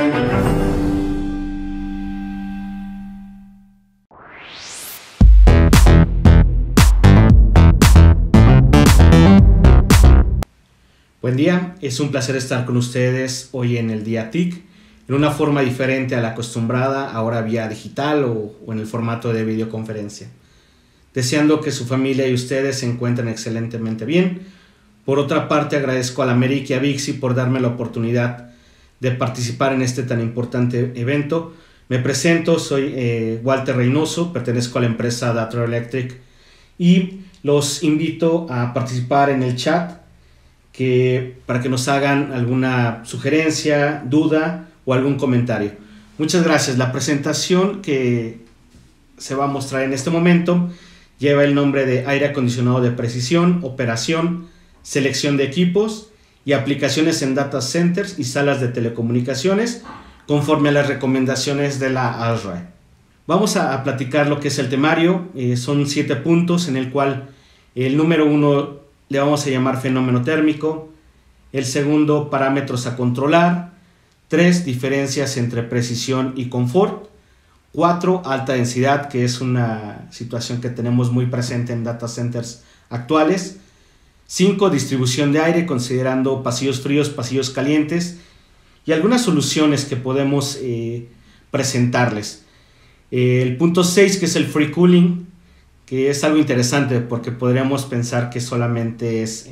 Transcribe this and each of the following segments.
Buen día, es un placer estar con ustedes hoy en el día TIC, en una forma diferente a la acostumbrada, ahora vía digital o en el formato de videoconferencia. Deseando que su familia y ustedes se encuentren excelentemente bien. Por otra parte, agradezco a la América y a Vixi por darme la oportunidad de participar en este tan importante evento. Me presento, soy Walter Reynoso, pertenezco a la empresa Datro Electric y los invito a participar en el chat para que nos hagan alguna sugerencia, duda o algún comentario. Muchas gracias. La presentación que se va a mostrar en este momento lleva el nombre de aire acondicionado de precisión, operación, selección de equipos y aplicaciones en data centers y salas de telecomunicaciones conforme a las recomendaciones de la ASRAE. Vamos a platicar lo que es el temario. Son 7 puntos en el cual el número 1 le vamos a llamar fenómeno térmico, el segundo parámetros a controlar, 3 diferencias entre precisión y confort, 4 alta densidad, que es una situación que tenemos muy presente en data centers actuales, 5 distribución de aire considerando pasillos fríos, pasillos calientes y algunas soluciones que podemos presentarles. El punto 6, que es el free cooling, que es algo interesante porque podríamos pensar que solamente es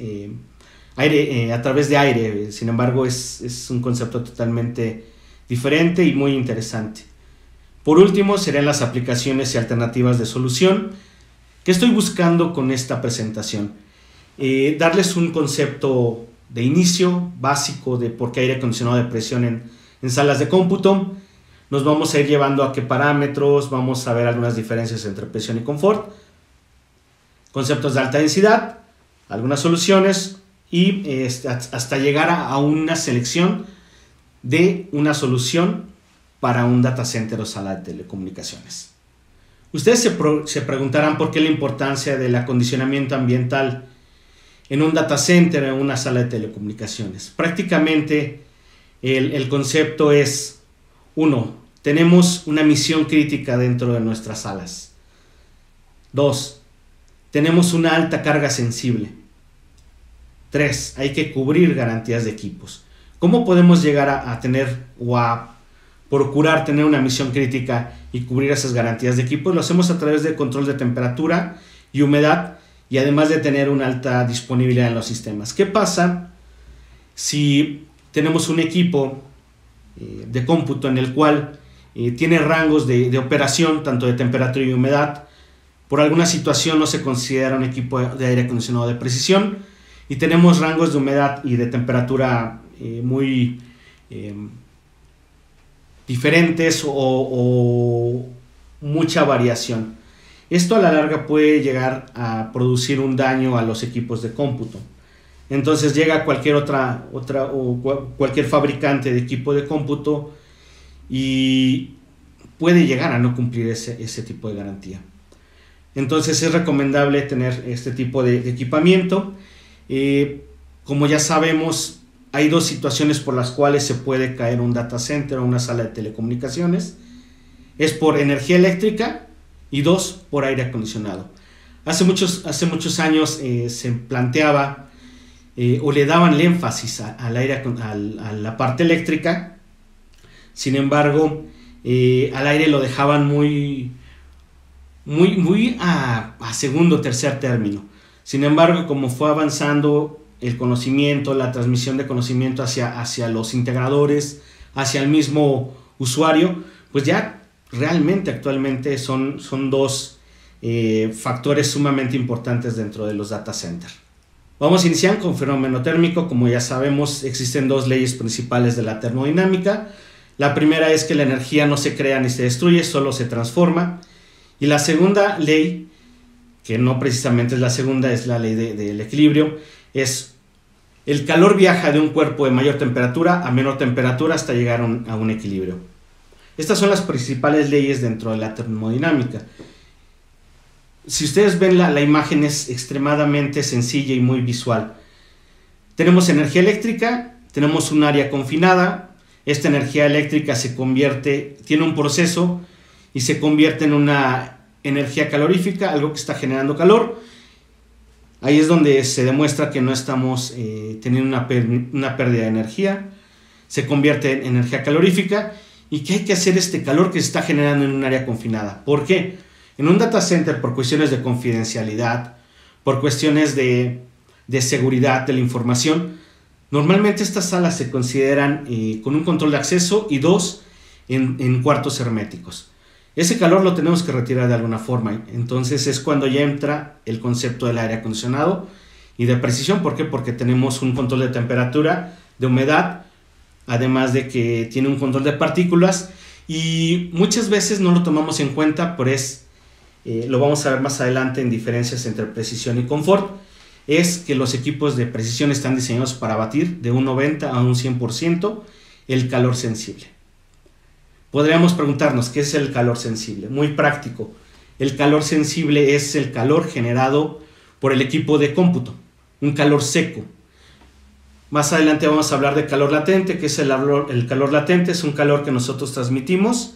aire a través de aire. Sin embargo, es un concepto totalmente diferente y muy interesante. Por último, serían las aplicaciones y alternativas de solución que estoy buscando con esta presentación. Darles un concepto de inicio básico de por qué aire acondicionado de presión en salas de cómputo. Nos vamos a ir llevando a qué parámetros, vamos a ver algunas diferencias entre presión y confort, conceptos de alta densidad, algunas soluciones y hasta llegar a una selección de una solución para un data center o sala de telecomunicaciones. Ustedes se preguntarán por qué la importancia del acondicionamiento ambiental en un data center o en una sala de telecomunicaciones. Prácticamente el concepto es: 1. Tenemos una misión crítica dentro de nuestras salas. 2. Tenemos una alta carga sensible. 3. Hay que cubrir garantías de equipos. ¿Cómo podemos llegar a tener o a procurar tener una misión crítica y cubrir esas garantías de equipos? Lo hacemos a través de control de temperatura y humedad y además de tener una alta disponibilidad en los sistemas. ¿Qué pasa si tenemos un equipo de cómputo en el cual tiene rangos de operación tanto de temperatura y humedad? Por alguna situación no se considera un equipo de aire acondicionado de precisión y tenemos rangos de humedad y de temperatura muy diferentes o mucha variación. Esto a la larga puede llegar a producir un daño a los equipos de cómputo. Entonces llega cualquier cualquier fabricante de equipo de cómputo y puede llegar a no cumplir ese tipo de garantía. Entonces es recomendable tener este tipo de equipamiento. Como ya sabemos, hay 2 situaciones por las cuales se puede caer un data center o una sala de telecomunicaciones. Es por energía eléctrica y 2, por aire acondicionado. Hace muchos años se planteaba o le daban el énfasis a la parte eléctrica. Sin embargo, al aire lo dejaban muy a segundo o tercer término. Sin embargo, como fue avanzando el conocimiento, la transmisión de conocimiento hacia los integradores, hacia el mismo usuario, pues ya realmente actualmente son 2 factores sumamente importantes dentro de los data centers. Vamos a iniciar con fenómeno térmico. Como ya sabemos, existen 2 leyes principales de la termodinámica. La primera es que la energía no se crea ni se destruye, solo se transforma. Y la segunda ley, que no precisamente es la segunda, es la ley del equilibrio, es el calor viaja de un cuerpo de mayor temperatura a menor temperatura hasta llegar a un equilibrio. Estas son las principales leyes dentro de la termodinámica. Si ustedes ven la imagen, es extremadamente sencilla y muy visual. Tenemos energía eléctrica, tenemos un área confinada, esta energía eléctrica tiene un proceso y se convierte en una energía calorífica, algo que está generando calor. Ahí es donde se demuestra que no estamos teniendo una pérdida de energía. Se convierte en energía calorífica y que hay que hacer este calor que se está generando en un área confinada. ¿Por qué? En un data center, por cuestiones de confidencialidad, por cuestiones de seguridad de la información, normalmente estas salas se consideran con un control de acceso y 2 en cuartos herméticos. Ese calor lo tenemos que retirar de alguna forma. Entonces es cuando ya entra el concepto del aire acondicionado y de precisión. ¿Por qué? Porque tenemos un control de temperatura, de humedad, además de que tiene un control de partículas, y muchas veces no lo tomamos en cuenta, pero lo vamos a ver más adelante en diferencias entre precisión y confort. Es que los equipos de precisión están diseñados para batir de un 90 a un 100% el calor sensible. Podríamos preguntarnos, ¿qué es el calor sensible? Muy práctico. El calor sensible es el calor generado por el equipo de cómputo, un calor seco. Más adelante vamos a hablar de calor latente, que es el calor latente, es un calor que nosotros transmitimos,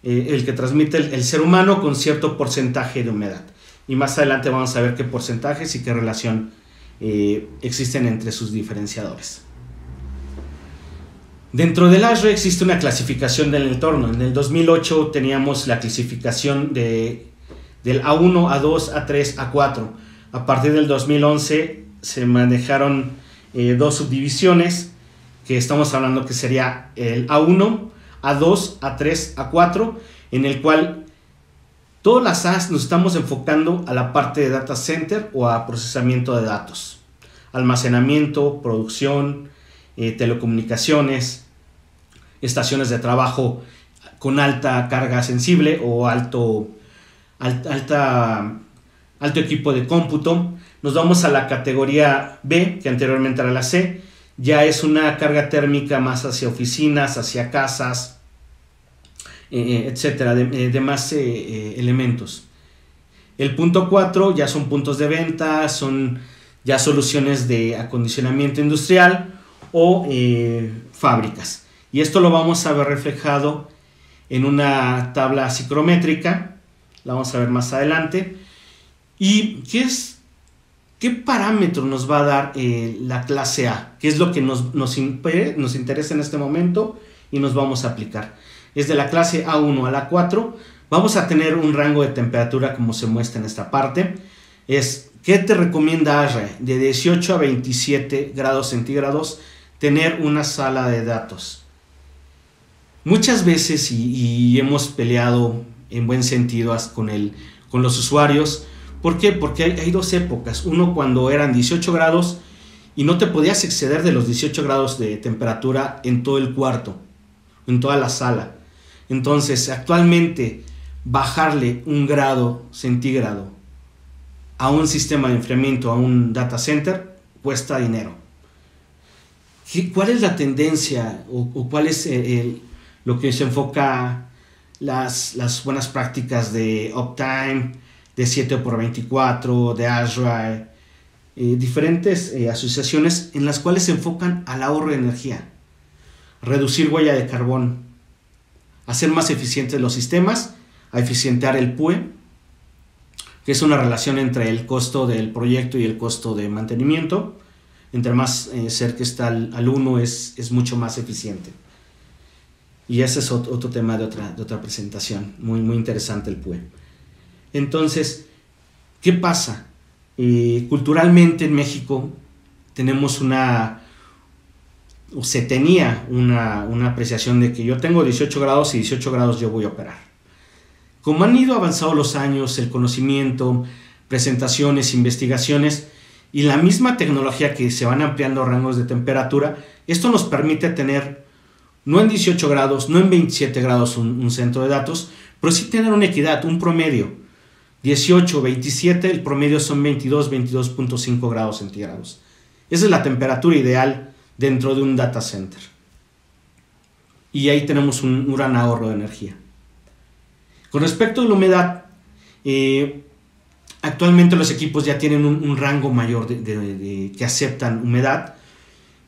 el que transmite el ser humano con cierto porcentaje de humedad. Y más adelante vamos a ver qué porcentajes y qué relación existen entre sus diferenciadores. Dentro del ASHRAE existe una clasificación del entorno. En el 2008 teníamos la clasificación del A1, A2, A3, A4. A partir del 2011 se manejaron 2 subdivisiones, que estamos hablando que sería el A1, A2, A3, A4, en el cual todas las A's nos estamos enfocando a la parte de data center o a procesamiento de datos, almacenamiento, producción, telecomunicaciones, estaciones de trabajo con alta carga sensible o alto equipo de cómputo. Nos vamos a la categoría B, que anteriormente era la C, ya es una carga térmica más hacia oficinas, hacia casas, etcétera, de más elementos. El punto 4 ya son puntos de venta, son ya soluciones de acondicionamiento industrial o fábricas. Y esto lo vamos a ver reflejado en una tabla psicométrica, la vamos a ver más adelante. ¿Y qué parámetro nos va a dar la clase A? ¿Qué es lo que nos interesa en este momento y nos vamos a aplicar? Es de la clase A1 a la 4. Vamos a tener un rango de temperatura como se muestra en esta parte. ¿Qué te recomienda ASHRAE? De 18 a 27 grados centígrados, tener una sala de datos. Muchas veces, y hemos peleado en buen sentido con los usuarios. ¿Por qué? Porque hay 2 épocas. Uno, cuando eran 18 grados y no te podías exceder de los 18 grados de temperatura en todo el cuarto, en toda la sala. Entonces, actualmente, bajarle 1 grado centígrado a un sistema de enfriamiento, a un data center, cuesta dinero. ¿Cuál es la tendencia o cuál es lo que se enfoca las buenas prácticas de uptime, de 7x24, de ASHRAE, diferentes asociaciones en las cuales se enfocan al ahorro de energía, reducir huella de carbón, hacer más eficientes los sistemas, a eficientar el PUE, que es una relación entre el costo del proyecto y el costo de mantenimiento. Entre más cerca está al 1 es mucho más eficiente. Y ese es otro tema de otra presentación, muy, muy interesante el PUE. Entonces, ¿qué pasa? Culturalmente en México tenemos se tenía una apreciación de que yo tengo 18 grados y 18 grados yo voy a operar. Como han ido avanzando los años, el conocimiento, presentaciones, investigaciones y la misma tecnología que se van ampliando rangos de temperatura, esto nos permite tener no en 18 grados, no en 27 grados un centro de datos, pero sí tener una equidad, un promedio. 18, 27, el promedio son 22, 22.5 grados centígrados. Esa es la temperatura ideal dentro de un data center. Y ahí tenemos un gran ahorro de energía. Con respecto a la humedad, actualmente los equipos ya tienen un rango mayor que aceptan humedad,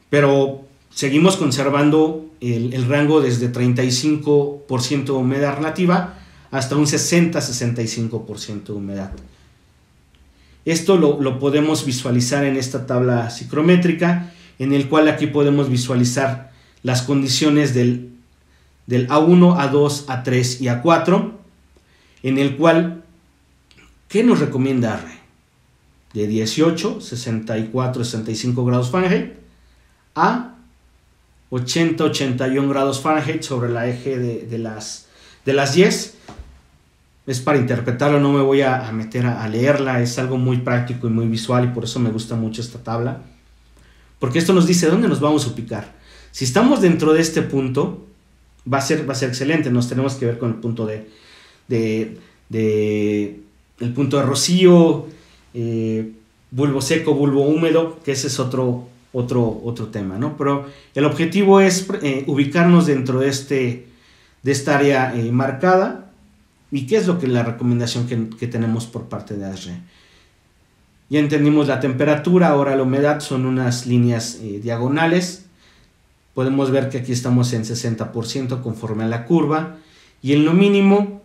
pero seguimos conservando el rango desde 35% de humedad relativa hasta un 60-65% de humedad. Esto lo podemos visualizar en esta tabla psicométrica, en el cual aquí podemos visualizar las condiciones del A1, A2, A3 y A4, en el cual, ¿qué nos recomienda ARRE? De 18, 64, 65 grados Fahrenheit a 80, 81 grados Fahrenheit sobre la eje de las 10. Es para interpretarlo, no me voy a meter a leerla, es algo muy práctico y muy visual, y por eso me gusta mucho esta tabla, porque esto nos dice dónde nos vamos a ubicar. Si estamos dentro de este punto, va a ser excelente. Nos tenemos que ver con el punto el punto de rocío, bulbo seco, bulbo húmedo, que ese es otro tema, ¿no? Pero el objetivo es ubicarnos dentro de esta área marcada. ¿Y qué es la recomendación que tenemos por parte de ASRE? Ya entendimos la temperatura, ahora la humedad son unas líneas diagonales. Podemos ver que aquí estamos en 60% conforme a la curva, y en lo mínimo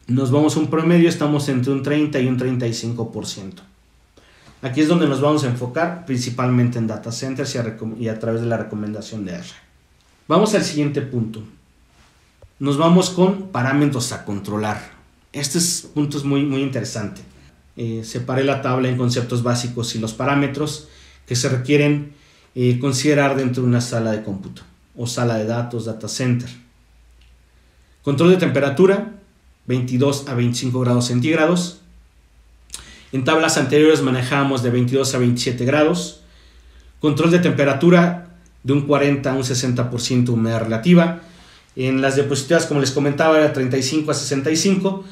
nos vamos a un promedio, estamos entre un 30 y un 35%. Aquí es donde nos vamos a enfocar principalmente en data centers y a través de la recomendación de ASRE. Vamos al siguiente punto. Nos vamos con parámetros a controlar. Este punto es muy interesante. Separé la tabla en conceptos básicos y los parámetros que se requieren considerar dentro de una sala de cómputo o sala de datos, data center. Control de temperatura, 22 a 25 grados centígrados. En tablas anteriores manejábamos de 22 a 27 grados. Control de temperatura de un 40 a un 60% humedad relativa. En las diapositivas, como les comentaba, era 35 a 65,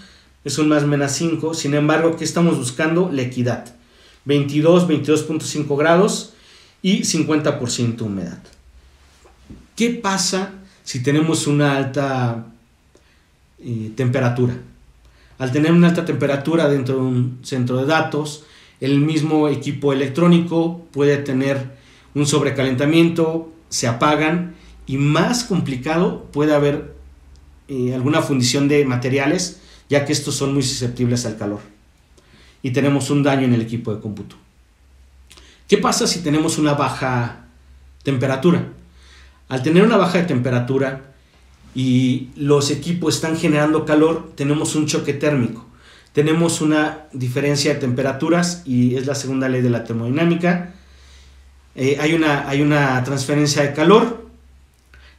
es un más menos 5. Sin embargo, ¿qué estamos buscando? La equidad. 22.5 grados y 50% humedad. ¿Qué pasa si tenemos una alta temperatura? Al tener una alta temperatura dentro de un centro de datos, el mismo equipo electrónico puede tener un sobrecalentamiento, se apagan, y más complicado puede haber alguna fundición de materiales, ya que estos son muy susceptibles al calor y tenemos un daño en el equipo de cómputo. ¿Qué pasa si tenemos una baja temperatura? Al tener una baja de temperatura y los equipos están generando calor, tenemos un choque térmico, tenemos una diferencia de temperaturas, y es la segunda ley de la termodinámica. Hay una transferencia de calor,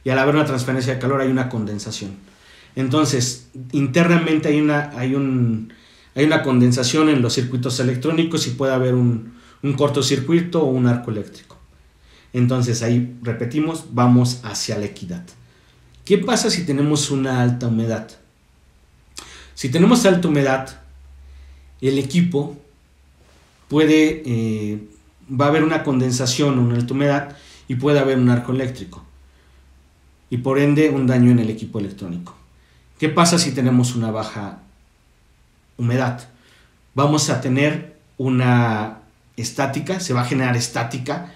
y al haber una transferencia de calor hay una condensación. Entonces, internamente hay una condensación en los circuitos electrónicos, y puede haber un cortocircuito o un arco eléctrico. Entonces, ahí repetimos, vamos hacia la equidad. ¿Qué pasa si tenemos una alta humedad? Si tenemos alta humedad, el equipo va a haber una condensación o una alta humedad, y puede haber un arco eléctrico, y por ende un daño en el equipo electrónico. ¿Qué pasa si tenemos una baja humedad? Vamos a tener una estática, se va a generar estática,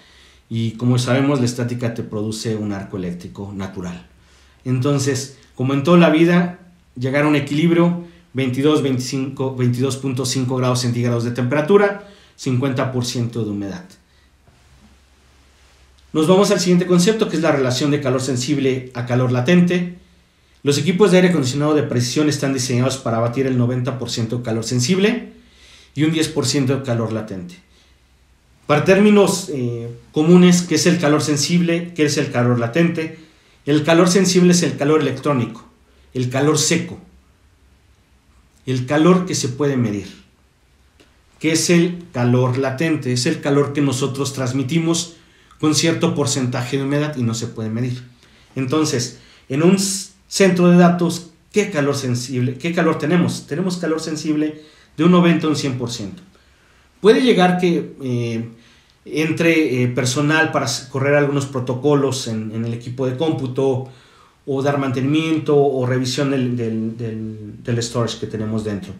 y como sabemos, la estática te produce un arco eléctrico natural. Entonces, como en toda la vida, llegar a un equilibrio: 22.5 grados centígrados de temperatura, 50% de humedad. Nos vamos al siguiente concepto, que es la relación de calor sensible a calor latente. Los equipos de aire acondicionado de precisión están diseñados para abatir el 90% de calor sensible y un 10% de calor latente. Para términos comunes, ¿qué es el calor sensible? ¿Qué es el calor latente? El calor sensible es el calor electrónico, el calor seco, el calor que se puede medir. ¿Qué es el calor latente? Es el calor que nosotros transmitimos con cierto porcentaje de humedad y no se puede medir. Entonces, en un centro de datos, ¿qué calor tenemos? Tenemos calor sensible de un 90 a un 100%. Puede llegar que entre personal para correr algunos protocolos en el equipo de cómputo, o dar mantenimiento o revisión del storage que tenemos dentro.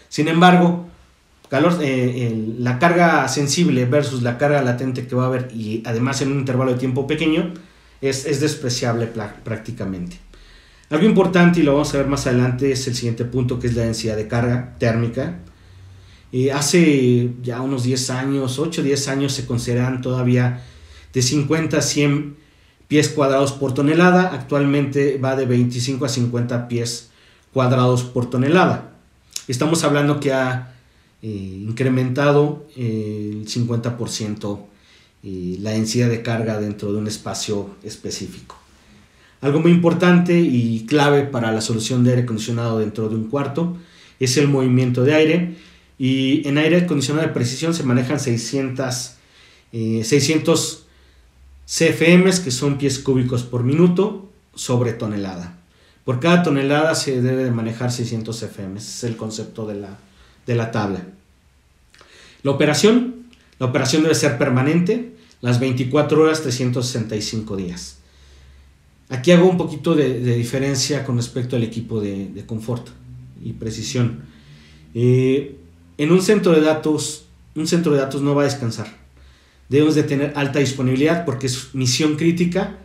Sin embargo, la carga sensible versus la carga latente que va a haber, y además en un intervalo de tiempo pequeño, es despreciable prácticamente. Algo importante, y lo vamos a ver más adelante, es el siguiente punto, que es la densidad de carga térmica. Hace ya unos 10 años, 8 o 10 años, se consideran todavía de 50 a 100 pies cuadrados por tonelada. Actualmente va de 25 a 50 pies cuadrados por tonelada. Estamos hablando que ha incrementado el 50% la densidad de carga dentro de un espacio específico. Algo muy importante y clave para la solución de aire acondicionado dentro de un cuarto es el movimiento de aire. Y en aire acondicionado de precisión se manejan 600 CFM, que son pies cúbicos por minuto sobre tonelada. Por cada tonelada se debe de manejar 600 CFM. Ese es el concepto de la tabla. La operación debe ser permanente, las 24 horas, 365 días. Aquí hago un poquito de diferencia con respecto al equipo de confort y precisión. En un centro de datos no va a descansar. Debemos de tener alta disponibilidad porque es misión crítica,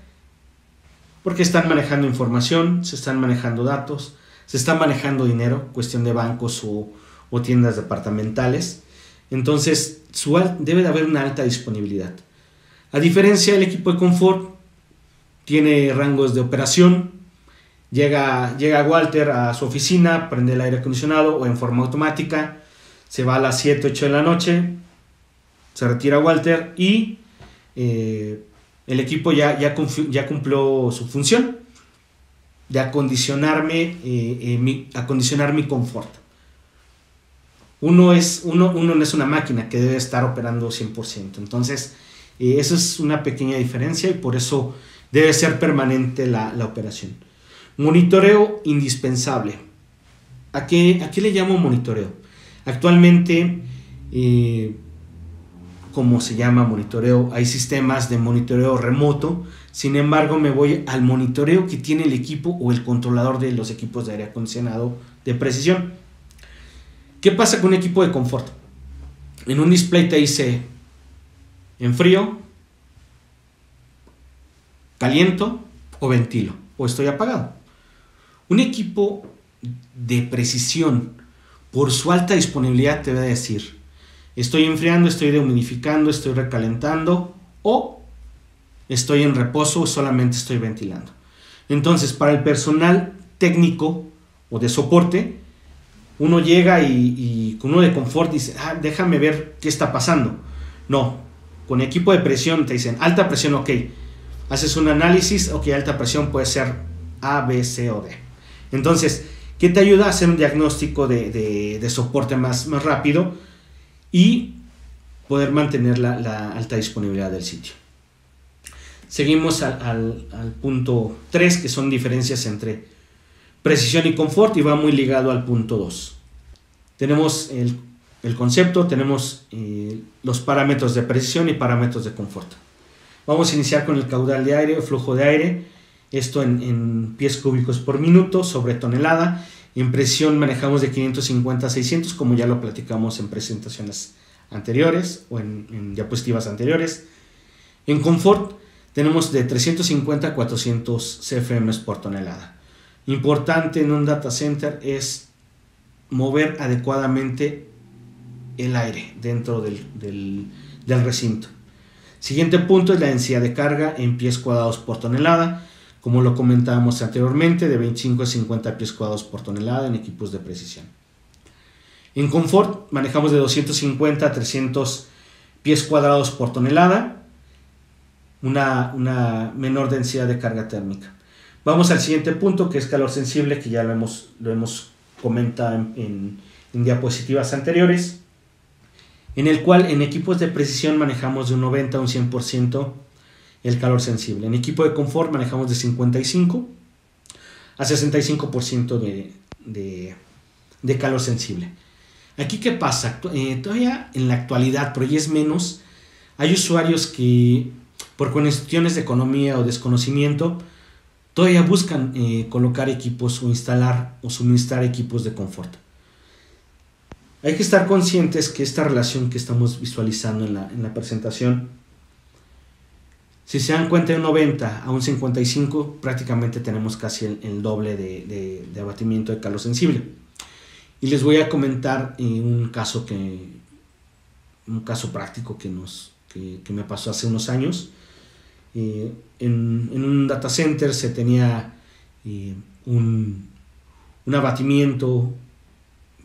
porque están manejando información, se están manejando datos, se está manejando dinero, cuestión de bancos o tiendas departamentales. Entonces debe de haber una alta disponibilidad. A diferencia del equipo de confort, tiene rangos de operación. Llega Walter a su oficina, prende el aire acondicionado o en forma automática, se va a las 7, 8 de la noche, se retira Walter y el equipo ya cumplió su función de acondicionar mi confort. Uno no es una máquina que debe estar operando 100%. Entonces, eso es una pequeña diferencia y por eso debe ser permanente la operación. Monitoreo indispensable. ¿A qué le llamo monitoreo? Actualmente, como se llama monitoreo, hay sistemas de monitoreo remoto. Sin embargo, me voy al monitoreo que tiene el equipo o el controlador de los equipos de aire acondicionado de precisión. ¿Qué pasa con un equipo de confort? En un display te dice enfrío, caliento o ventilo, o estoy apagado. Un equipo de precisión, por su alta disponibilidad, te va a decir estoy enfriando, estoy dehumidificando, estoy recalentando o estoy en reposo o solamente estoy ventilando. Entonces, para el personal técnico o de soporte, uno llega y con uno de confort dice, déjame ver qué está pasando. No, con equipo de presión te dicen alta presión, ok. Haces un análisis, ok, alta presión puede ser A, B, C o D. Entonces, ¿qué te ayuda a hacer un diagnóstico de soporte más rápido y poder mantener la alta disponibilidad del sitio? Seguimos al punto 3, que son diferencias entre precisión y confort, y va muy ligado al punto 2. Tenemos el concepto, tenemos los parámetros de precisión y parámetros de confort. Vamos a iniciar con el caudal de aire o flujo de aire, esto en pies cúbicos por minuto sobre tonelada. En precisión manejamos de 550 a 600, como ya lo platicamos en presentaciones anteriores o en diapositivas anteriores. En confort tenemos de 350 a 400 CFM por tonelada. Importante en un data center es mover adecuadamente el aire dentro del recinto. Siguiente punto es la densidad de carga en pies cuadrados por tonelada, como lo comentábamos anteriormente, de 25 a 50 pies cuadrados por tonelada en equipos de precisión. En confort manejamos de 250 a 300 pies cuadrados por tonelada, una menor densidad de carga térmica. Vamos al siguiente punto, que es calor sensible, que ya lo hemos comentado en diapositivas anteriores, en el cual en equipos de precisión manejamos de un 90 a un 100% el calor sensible. En equipo de confort manejamos de 55 a 65% de calor sensible. Aquí, ¿qué pasa? Todavía en la actualidad, pero ya es menos, hay usuarios que por cuestiones de economía o desconocimiento todavía buscan colocar equipos o instalar o suministrar equipos de confort. Hay que estar conscientes que esta relación que estamos visualizando en la presentación, si se dan cuenta, de un 90 a un 55, prácticamente tenemos casi el doble de abatimiento de calor sensible. Y les voy a comentar un caso práctico que me pasó hace unos años. En un data center se tenía un abatimiento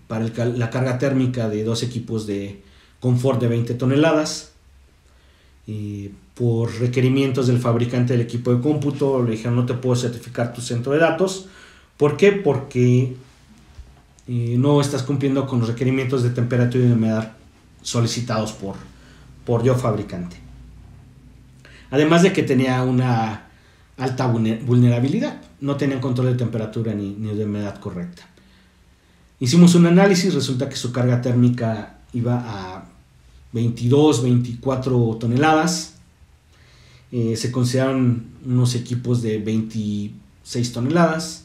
para la carga térmica de 2 equipos de confort de 20 toneladas. Por requerimientos del fabricante del equipo de cómputo, le dijeron: no te puedo certificar tu centro de datos. ¿Por qué? Porque no estás cumpliendo con los requerimientos de temperatura y de humedad solicitados por yo fabricante. Además de que tenía una alta vulnerabilidad, no tenían control de temperatura ni de humedad correcta. Hicimos un análisis, resulta que su carga térmica iba a 22, 24 toneladas. Se consideraron unos equipos de 26 toneladas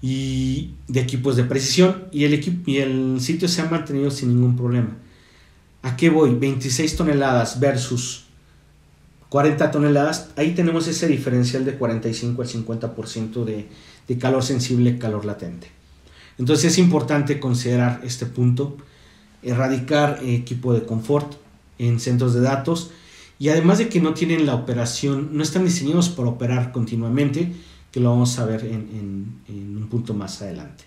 y de equipos de precisión, y el sitio se ha mantenido sin ningún problema. ¿A qué voy? 26 toneladas versus 40 toneladas, ahí tenemos ese diferencial de 45 al 50% de calor sensible, calor latente. Entonces es importante considerar este punto, erradicar equipo de confort en centros de datos, y además de que no tienen la operación, no están diseñados para operar continuamente, que lo vamos a ver en un punto más adelante.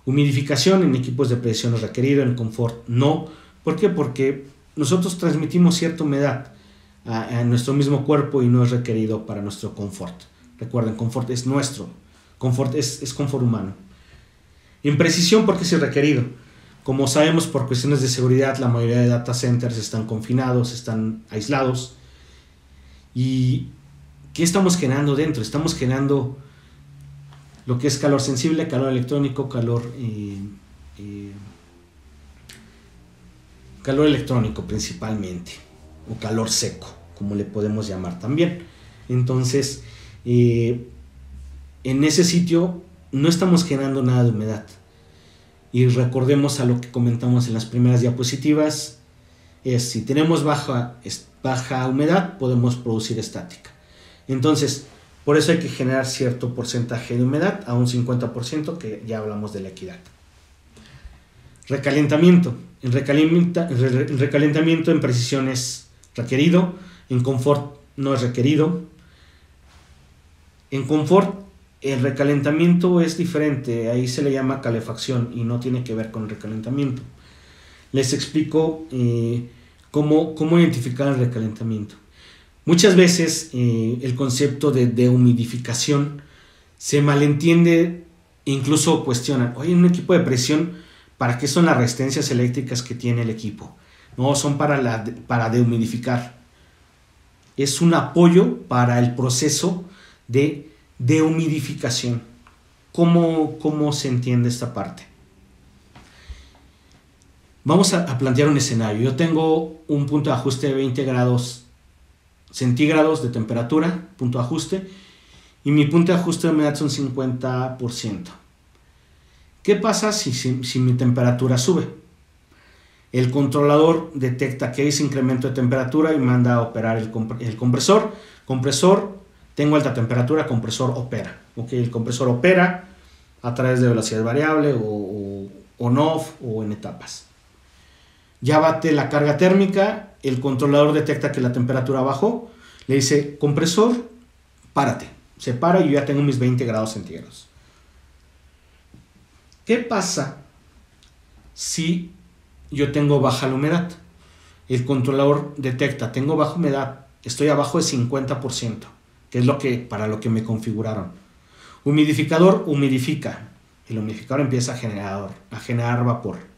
Humidificación en equipos de precisión es requerido, en confort no. ¿Por qué? Porque nosotros transmitimos cierta humedad a nuestro mismo cuerpo y no es requerido para nuestro confort. Recuerden, confort es nuestro, confort es confort humano. En precisión, porque es requerido. Como sabemos, por cuestiones de seguridad, la mayoría de data centers están confinados, están aislados. ¿Y qué estamos generando dentro? Estamos generando lo que es calor sensible, calor electrónico, calor electrónico principalmente, o calor seco, como le podemos llamar también. Entonces, en ese sitio no estamos generando nada de humedad. Y recordemos a lo que comentamos en las primeras diapositivas, si tenemos baja humedad, podemos producir estática. Entonces, por eso hay que generar cierto porcentaje de humedad, a un 50%, que ya hablamos de la equidad. Recalentamiento. El recalentamiento en precisión es requerido, en confort no es requerido. En confort el recalentamiento es diferente, ahí se le llama calefacción y no tiene que ver con el recalentamiento. Les explico cómo identificar el recalentamiento. Muchas veces el concepto de dehumidificación se malentiende, incluso cuestionan: oye, en un equipo de presión, ¿para qué son las resistencias eléctricas que tiene el equipo? No, son para dehumidificar. Es un apoyo para el proceso de dehumidificación. ¿Cómo se entiende esta parte? Vamos a plantear un escenario. Yo tengo un punto de ajuste de 20 grados centígrados de temperatura, punto de ajuste, y mi punto de ajuste de humedad son 50%. ¿Qué pasa si mi temperatura sube? El controlador detecta que hay ese incremento de temperatura y manda a operar el compresor. Tengo alta temperatura, compresor opera. ¿Okay? El compresor opera a través de velocidad variable o on-off o en etapas. Ya bate la carga térmica, el controlador detecta que la temperatura bajó, le dice: compresor, párate. Se para y yo ya tengo mis 20 grados centígrados. ¿Qué pasa si yo tengo baja la humedad? El controlador detecta: tengo baja humedad, estoy abajo de 50%, que es para lo que me configuraron. Humidificador humidifica. El humidificador empieza a generar vapor.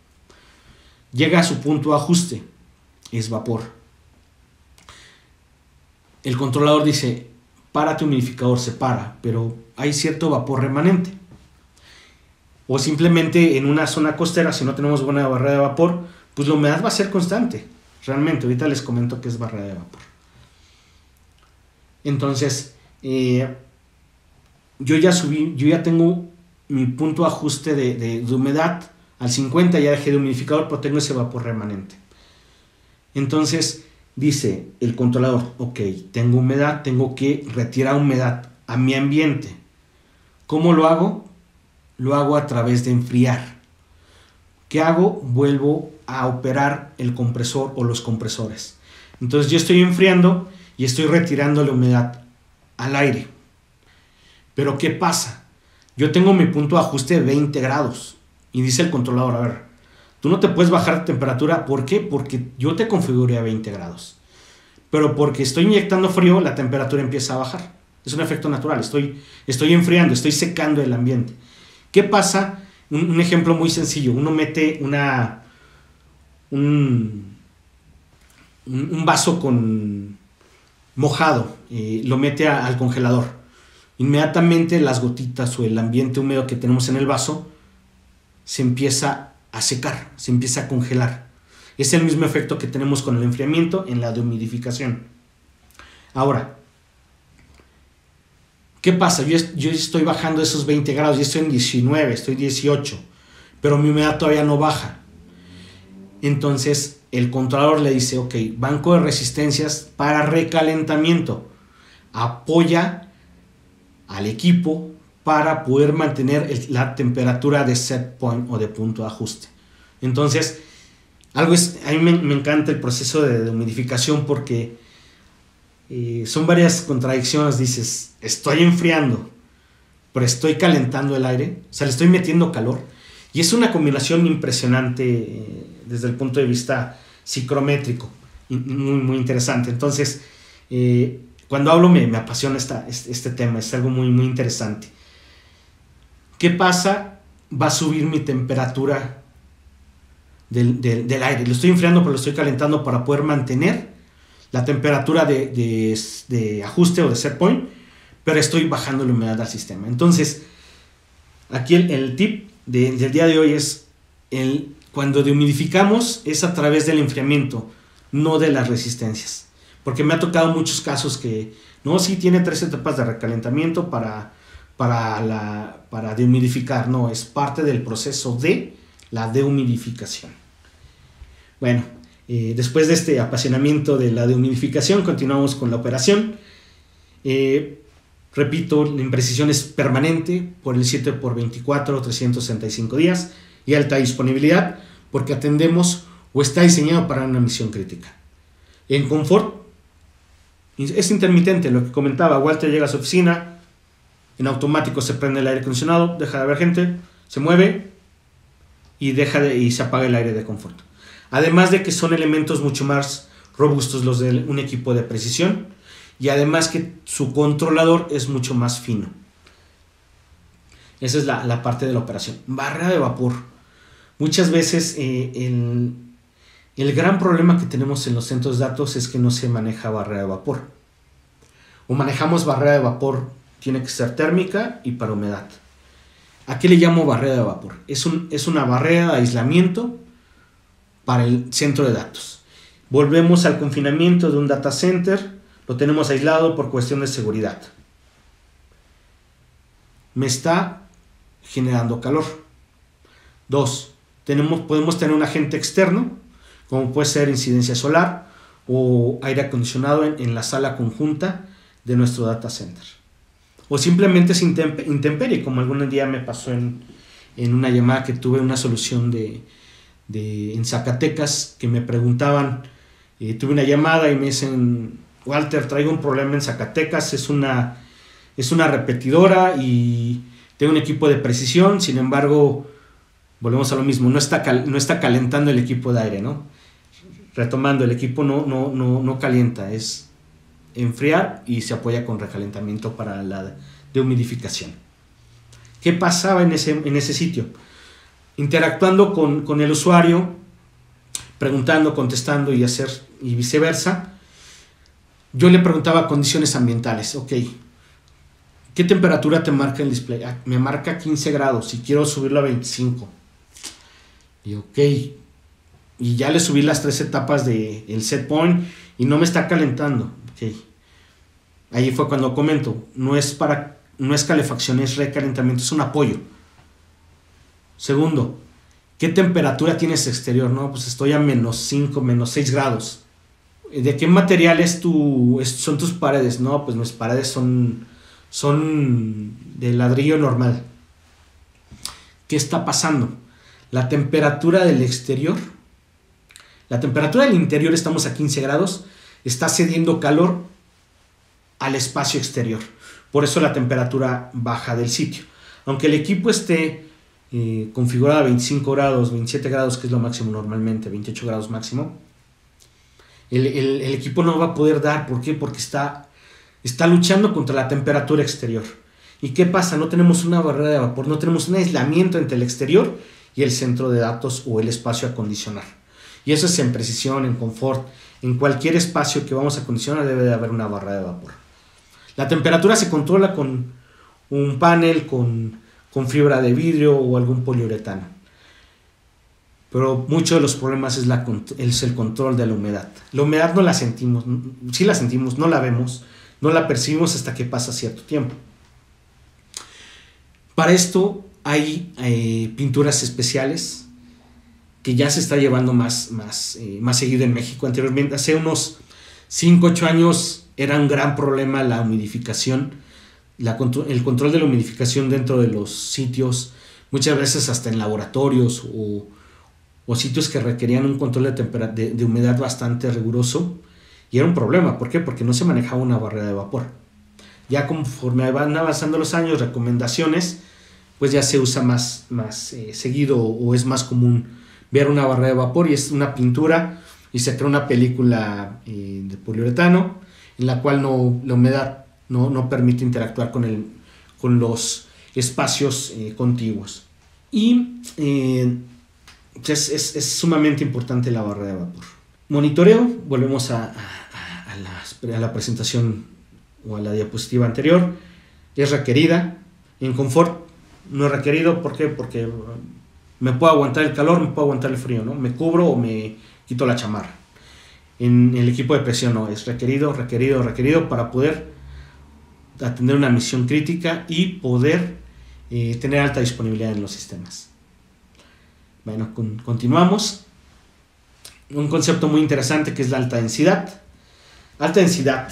Llega a su punto de ajuste, es vapor. El controlador dice: párate, humidificador, se para, pero hay cierto vapor remanente. O simplemente en una zona costera, si no tenemos buena barrera de vapor, pues la humedad va a ser constante. Realmente, ahorita les comento qué es barrera de vapor. Entonces, yo ya tengo mi punto de ajuste de humedad Al 50 ya dejé de humidificador, pero tengo ese vapor remanente. Entonces dice el controlador, ok, tengo humedad, tengo que retirar humedad a mi ambiente. ¿Cómo lo hago? Lo hago a través de enfriar. ¿Qué hago? Vuelvo a operar el compresor o los compresores. Entonces yo estoy enfriando y estoy retirando la humedad al aire. Pero ¿qué pasa? Yo tengo mi punto de ajuste de 20 grados. Y dice el controlador, a ver, tú no te puedes bajar de temperatura. ¿Por qué? Porque yo te configuré a 20 grados. Pero porque estoy inyectando frío, la temperatura empieza a bajar. Es un efecto natural. Estoy enfriando, estoy secando el ambiente. ¿Qué pasa? Un ejemplo muy sencillo. Uno mete un vaso con mojado, lo mete al congelador. Inmediatamente las gotitas o el ambiente húmedo que tenemos en el vaso se empieza a secar, se empieza a congelar. Es el mismo efecto que tenemos con el enfriamiento en la dehumidificación. Ahora, ¿qué pasa? Yo estoy bajando esos 20 grados, ya estoy en 19, estoy 18, pero mi humedad todavía no baja. Entonces el controlador le dice, ok, banco de resistencias para recalentamiento. Apoya al equipo para poder mantener la temperatura de set point o de punto de ajuste. Entonces, a mí me encanta el proceso de humidificación porque son varias contradicciones. Dices, estoy enfriando, pero estoy calentando el aire, o sea, le estoy metiendo calor. Y es una combinación impresionante desde el punto de vista psicométrico, muy, muy interesante. Entonces, cuando hablo me apasiona este tema, es algo muy, muy interesante. ¿Qué pasa? Va a subir mi temperatura del aire. Lo estoy enfriando, pero lo estoy calentando para poder mantener la temperatura de ajuste o de set point, pero estoy bajando la humedad al sistema. Entonces, aquí el tip del día de hoy es cuando dehumidificamos es a través del enfriamiento, no de las resistencias. Porque me ha tocado muchos casos que, no, sí tiene 3 etapas de recalentamiento para dehumidificar. No, es parte del proceso de la dehumidificación. Bueno, después de este apasionamiento de la dehumidificación, continuamos con la operación. Repito, la imprecisión es permanente por el 7x24, 365 días y alta disponibilidad porque atendemos o está diseñado para una misión crítica. En confort es intermitente, lo que comentaba. Walter llega a su oficina, en automático se prende el aire acondicionado, deja de haber gente, se mueve y se apaga el aire de confort. Además de que son elementos mucho más robustos los de un equipo de precisión y además que su controlador es mucho más fino. Esa es la parte de la operación. Barrera de vapor. Muchas veces el gran problema que tenemos en los centros de datos es que no se maneja barrera de vapor. O manejamos barrera de vapor, tiene que ser térmica y para humedad. ¿A qué le llamo barrera de vapor? Es una barrera de aislamiento para el centro de datos. Volvemos al confinamiento de un data center, lo tenemos aislado por cuestión de seguridad. Me está generando calor. 2. Podemos tener un agente externo, como puede ser incidencia solar o aire acondicionado en la sala conjunta de nuestro data center. O simplemente es intemperie, como algún día me pasó en una llamada que tuve, una solución en Zacatecas, que me preguntaban, tuve una llamada y me dicen, Walter, traigo un problema en Zacatecas, es una repetidora y tengo un equipo de precisión, sin embargo, volvemos a lo mismo, no está calentando el equipo de aire, ¿no? Retomando, el equipo no calienta, es enfriar y se apoya con recalentamiento para la dehumidificación. ¿Qué pasaba en ese sitio? Interactuando con el usuario, preguntando, contestando y viceversa, yo le preguntaba condiciones ambientales. Ok, ¿qué temperatura te marca el display? Me marca 15 grados y quiero subirlo a 25. Y ok, y ya le subí las 3 etapas del set point y no me está calentando. Ok, ahí fue cuando comento, no es calefacción, es recalentamiento, es un apoyo. Segundo, ¿Qué temperatura tienes exterior? No, pues estoy a -5, -6 grados. ¿De qué material son tus paredes? No, pues mis paredes son de ladrillo normal. ¿Qué está pasando? La temperatura del exterior, la temperatura del interior, estamos a 15 grados, está cediendo calor al espacio exterior. Por eso la temperatura baja del sitio. Aunque el equipo esté configurado a 25 grados, 27 grados, que es lo máximo normalmente, 28 grados máximo, el equipo no va a poder dar. ¿Por qué? Porque está luchando contra la temperatura exterior. ¿Y qué pasa? No tenemos una barrera de vapor, no tenemos un aislamiento entre el exterior y el centro de datos o el espacio a acondicionar. Y eso es en precisión, en confort, en cualquier espacio que vamos a acondicionar debe de haber una barrera de vapor. La temperatura se controla con un panel, con fibra de vidrio o algún poliuretano. Pero muchos de los problemas es el control de la humedad. La humedad no la sentimos, sí la sentimos, no la vemos, no la percibimos hasta que pasa cierto tiempo. Para esto hay pinturas especiales que ya se está llevando más seguido en México. Anteriormente, hace unos 5-8 años, era un gran problema la humidificación, el control de la humidificación dentro de los sitios, muchas veces hasta en laboratorios o sitios que requerían un control de humedad bastante riguroso, y era un problema. ¿Por qué? Porque no se manejaba una barrera de vapor. Ya conforme van avanzando los años, recomendaciones, pues ya se usa más seguido, o es más común ver una barrera de vapor, y es una pintura y se crea una película de poliuretano en la cual la humedad no permite interactuar con los espacios contiguos. Y es sumamente importante la barrera de vapor. Monitoreo, volvemos a la presentación o a la diapositiva anterior. Es requerida. En confort no es requerido. ¿Por qué? Porque me puedo aguantar el calor, me puedo aguantar el frío, ¿no? Me cubro o me quito la chamarra. En el equipo de presión no, es requerido para poder atender una misión crítica y poder tener alta disponibilidad en los sistemas. Bueno, continuamos. Un concepto muy interesante que es la alta densidad. Alta densidad,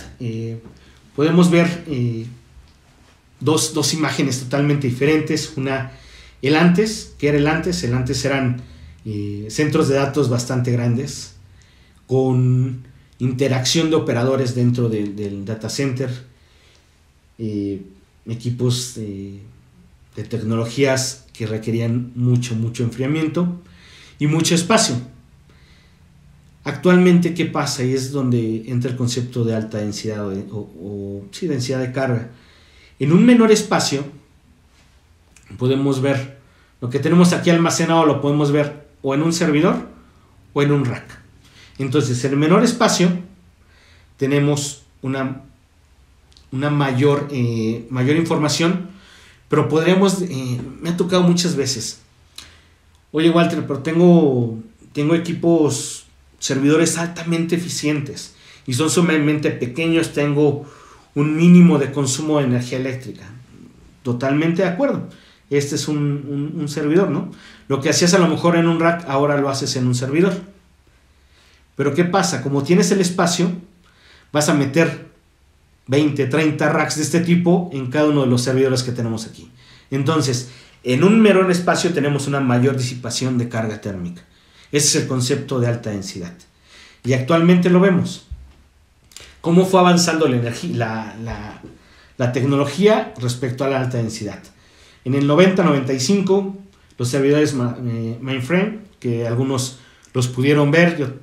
podemos ver dos imágenes totalmente diferentes. Una, el antes, ¿qué era el antes? El antes eran centros de datos bastante grandes, con interacción de operadores dentro del data center, equipos de tecnologías que requerían mucho enfriamiento y mucho espacio. Actualmente, ¿qué pasa? Y es donde entra el concepto de alta densidad sí, densidad de carga. En un menor espacio podemos ver lo que tenemos aquí almacenado, lo podemos ver o en un servidor o en un rack. Entonces, en el menor espacio tenemos una mayor información, pero podríamos, me ha tocado muchas veces, oye Walter, pero tengo equipos, servidores altamente eficientes y son sumamente pequeños, tengo un mínimo de consumo de energía eléctrica. Totalmente de acuerdo, este es un servidor, ¿no? Lo que hacías a lo mejor en un rack, ahora lo haces en un servidor. Pero ¿qué pasa? Como tienes el espacio, vas a meter 20, 30 racks de este tipo en cada uno de los servidores que tenemos aquí. Entonces, en un menor espacio tenemos una mayor disipación de carga térmica. Ese es el concepto de alta densidad. Y actualmente lo vemos. ¿Cómo fue avanzando la energía, la tecnología respecto a la alta densidad? En el 90-95, los servidores mainframe, que algunos los pudieron ver,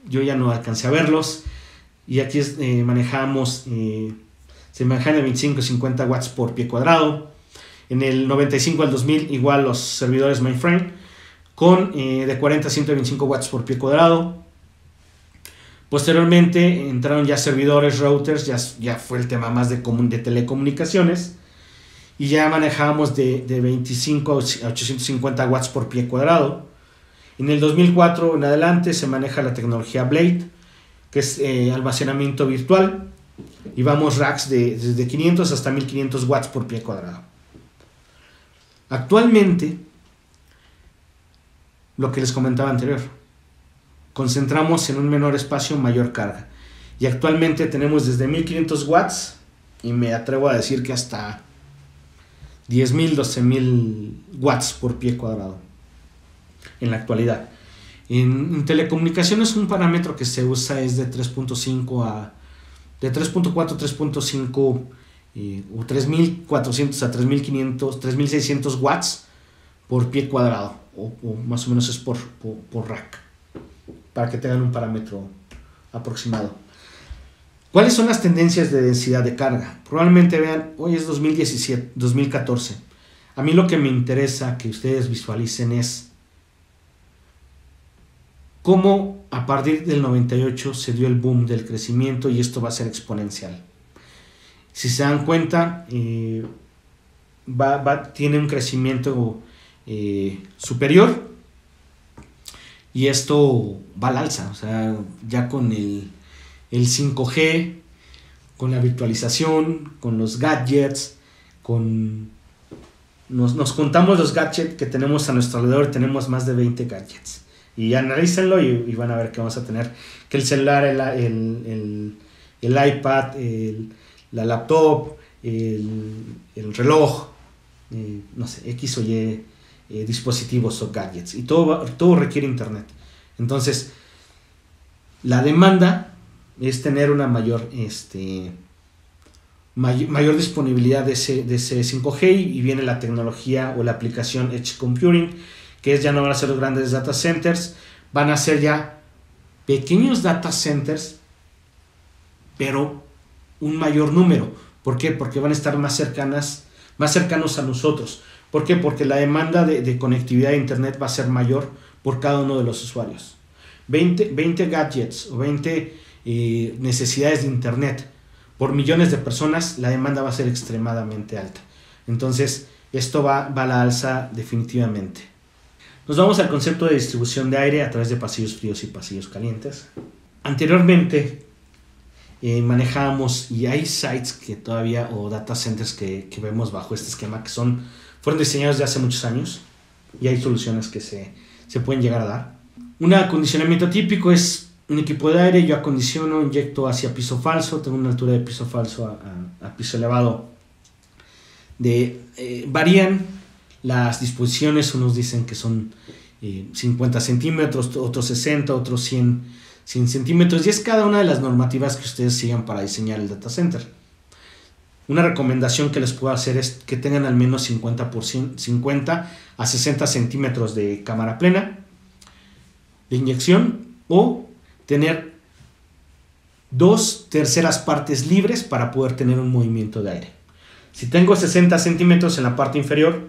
yo ya no alcancé a verlos, y aquí manejamos, se manejan de 25-50 watts por pie cuadrado. En el 95 al 2000 igual los servidores mainframe con de 40 a 125 watts por pie cuadrado. Posteriormente entraron ya servidores, routers, ya fue el tema más de telecomunicaciones, y ya manejábamos de 25 a 850 watts por pie cuadrado. En el 2004 en adelante se maneja la tecnología Blade, que es almacenamiento virtual, y vamos racks desde 500 hasta 1500 watts por pie cuadrado. Actualmente lo que les comentaba anterior. Concentramos en un menor espacio mayor carga. Y actualmente tenemos desde 1500 watts y me atrevo a decir que hasta 10.000, 12.000 watts por pie cuadrado en la actualidad. En telecomunicaciones un parámetro que se usa es de 3.5 a de 3.4 3.5 o 3.400 a 3.500, 3.600 watts por pie cuadrado, o más o menos es por rack, para que tengan un parámetro aproximado. ¿Cuáles son las tendencias de densidad de carga? Probablemente vean, hoy es 2017, 2014. A mí lo que me interesa que ustedes visualicen es cómo a partir del 98 se dio el boom del crecimiento, y esto va a ser exponencial. Si se dan cuenta, tiene un crecimiento superior, y esto va al alza. O sea, ya con el 5G, con la virtualización, con los gadgets, nos contamos los gadgets que tenemos a nuestro alrededor. Tenemos más de 20 gadgets, y analícenlo y van a ver que vamos a tener que el celular, el iPad, la laptop, el reloj, no sé, X o Y dispositivos o gadgets, y todo requiere internet. Entonces la demanda es tener una mayor disponibilidad de ese 5G, y viene la tecnología o la aplicación Edge Computing, que ya no van a ser los grandes data centers, van a ser ya pequeños data centers, pero un mayor número. ¿Por qué? Porque van a estar más cercanos a nosotros. ¿Por qué? Porque la demanda de conectividad de internet va a ser mayor por cada uno de los usuarios. 20 gadgets o 20 necesidades de internet por millones de personas, la demanda va a ser extremadamente alta. Entonces esto va a la alza definitivamente. Nos vamos al concepto de distribución de aire a través de pasillos fríos y pasillos calientes. Anteriormente manejábamos, y hay sites que todavía, o data centers que vemos bajo este esquema, que fueron diseñados de hace muchos años, y hay soluciones que se pueden llegar a dar. Un acondicionamiento típico es un equipo de aire. Yo acondiciono, inyecto hacia piso falso, tengo una altura de piso falso a piso elevado. Varían las disposiciones, unos dicen que son 50 centímetros, otros 60, otros 100 centímetros, y es cada una de las normativas que ustedes sigan para diseñar el data center. Una recomendación que les puedo hacer es que tengan al menos 50 a 60 centímetros de cámara plana de inyección, o tener 2/3 partes libres para poder tener un movimiento de aire. Si tengo 60 centímetros en la parte inferior,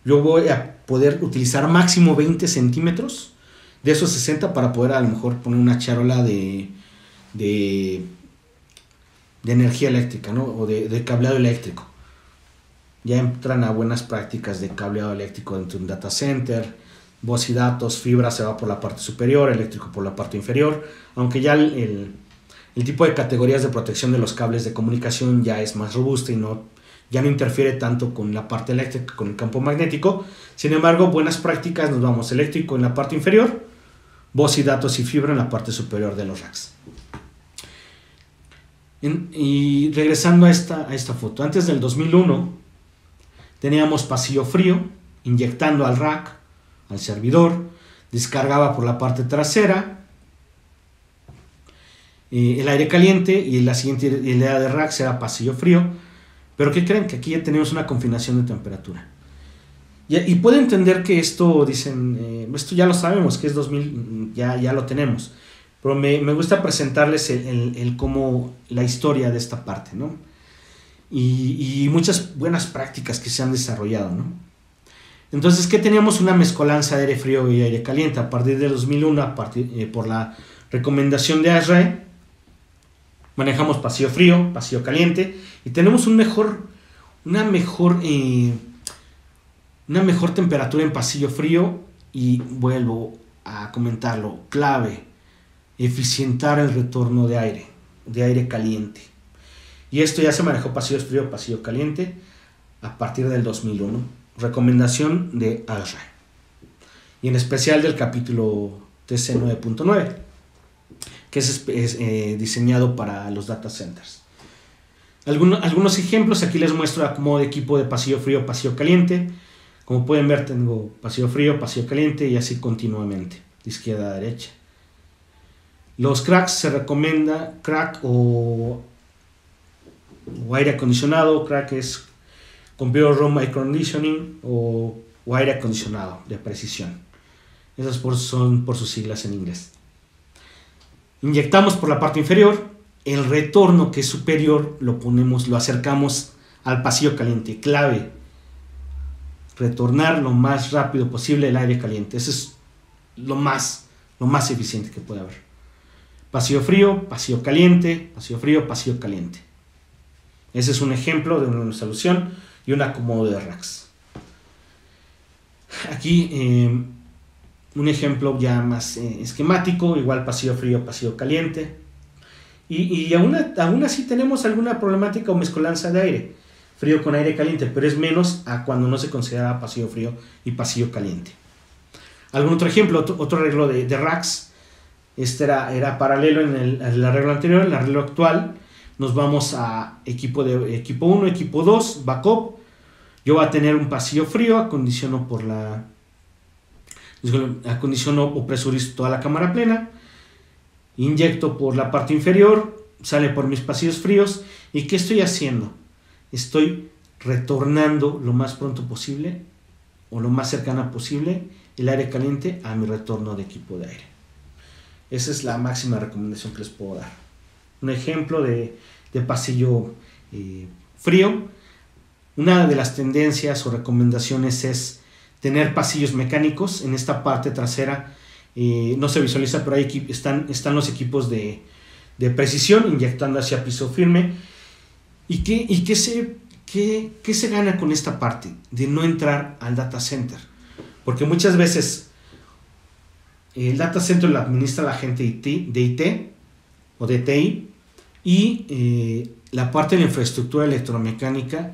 yo voy a poder utilizar máximo 20 centímetros de esos 60 para poder a lo mejor poner una charola de energía eléctrica, ¿no? O de cableado eléctrico. Ya entran a buenas prácticas de cableado eléctrico dentro de un data center. Voz y datos, fibra se va por la parte superior, eléctrico por la parte inferior, aunque ya el tipo de categorías de protección de los cables de comunicación ya es más robusta y ya no interfiere tanto con la parte eléctrica, con el campo magnético. Sin embargo, buenas prácticas, nos vamos eléctrico en la parte inferior, voz y datos y fibra en la parte superior de los racks. Y regresando a esta foto, antes del 2001 teníamos pasillo frío, inyectando al rack, al servidor, descargaba por la parte trasera el aire caliente, y la siguiente hilera de rack será pasillo frío. Pero ¿qué creen? Que aquí ya tenemos una confinación de temperatura. Y puedo entender que esto, dicen, esto ya lo sabemos, que es 2000, ya lo tenemos. Pero me gusta presentarles cómo la historia de esta parte, ¿no? Y muchas buenas prácticas que se han desarrollado, ¿no? Entonces, ¿qué teníamos? Una mezcolanza de aire frío y aire caliente. A partir de 2001, por la recomendación de ASRAE, manejamos pasillo frío, pasillo caliente, y tenemos una mejor temperatura en pasillo frío. Y vuelvo a comentarlo, clave, eficientar el retorno de aire caliente. Y esto ya se manejó pasillo frío, pasillo caliente a partir del 2001. Recomendación de ASRAE. y en especial del capítulo TC 9.9, que es diseñado para los data centers. Algunos ejemplos, aquí les muestro acomodo de equipo de pasillo frío, pasillo caliente. Como pueden ver, tengo pasillo frío, pasillo caliente y así continuamente, de izquierda a derecha. Los cracks se recomienda crack o aire acondicionado. Crack es Computer Room Air Conditioning o aire acondicionado de precisión. Esas son por sus siglas en inglés. Inyectamos por la parte inferior. El retorno, que es superior, lo acercamos al pasillo caliente. Clave: retornar lo más rápido posible el aire caliente. Eso es lo más eficiente que puede haber. Pasillo frío, pasillo caliente, pasillo frío, pasillo caliente. Ese es un ejemplo de una solución y un acomodo de racks. Aquí un ejemplo ya más esquemático, igual pasillo frío, pasillo caliente. Y aún así tenemos alguna problemática o mezcolanza de aire, frío con aire caliente, pero es menos a cuando no se considera pasillo frío y pasillo caliente. ¿Algún otro ejemplo? Otro arreglo de racks. Este era paralelo en el arreglo anterior. En el arreglo actual nos vamos a equipo 1, equipo 2, backup. Yo voy a tener un pasillo frío, acondiciono o presurizo toda la cámara plena. Inyecto por la parte inferior, sale por mis pasillos fríos. ¿Y qué estoy haciendo? Estoy retornando lo más pronto posible o lo más cercana posible el aire caliente a mi retorno de equipo de aire. Esa es la máxima recomendación que les puedo dar. Un ejemplo de pasillo frío. Una de las tendencias o recomendaciones es tener pasillos mecánicos. En esta parte trasera no se visualiza, pero ahí están los equipos de precisión inyectando hacia piso firme. ¿Y qué se gana con esta parte de no entrar al data center? Porque muchas veces el data center lo administra la gente de IT o de TI, y la parte de la infraestructura electromecánica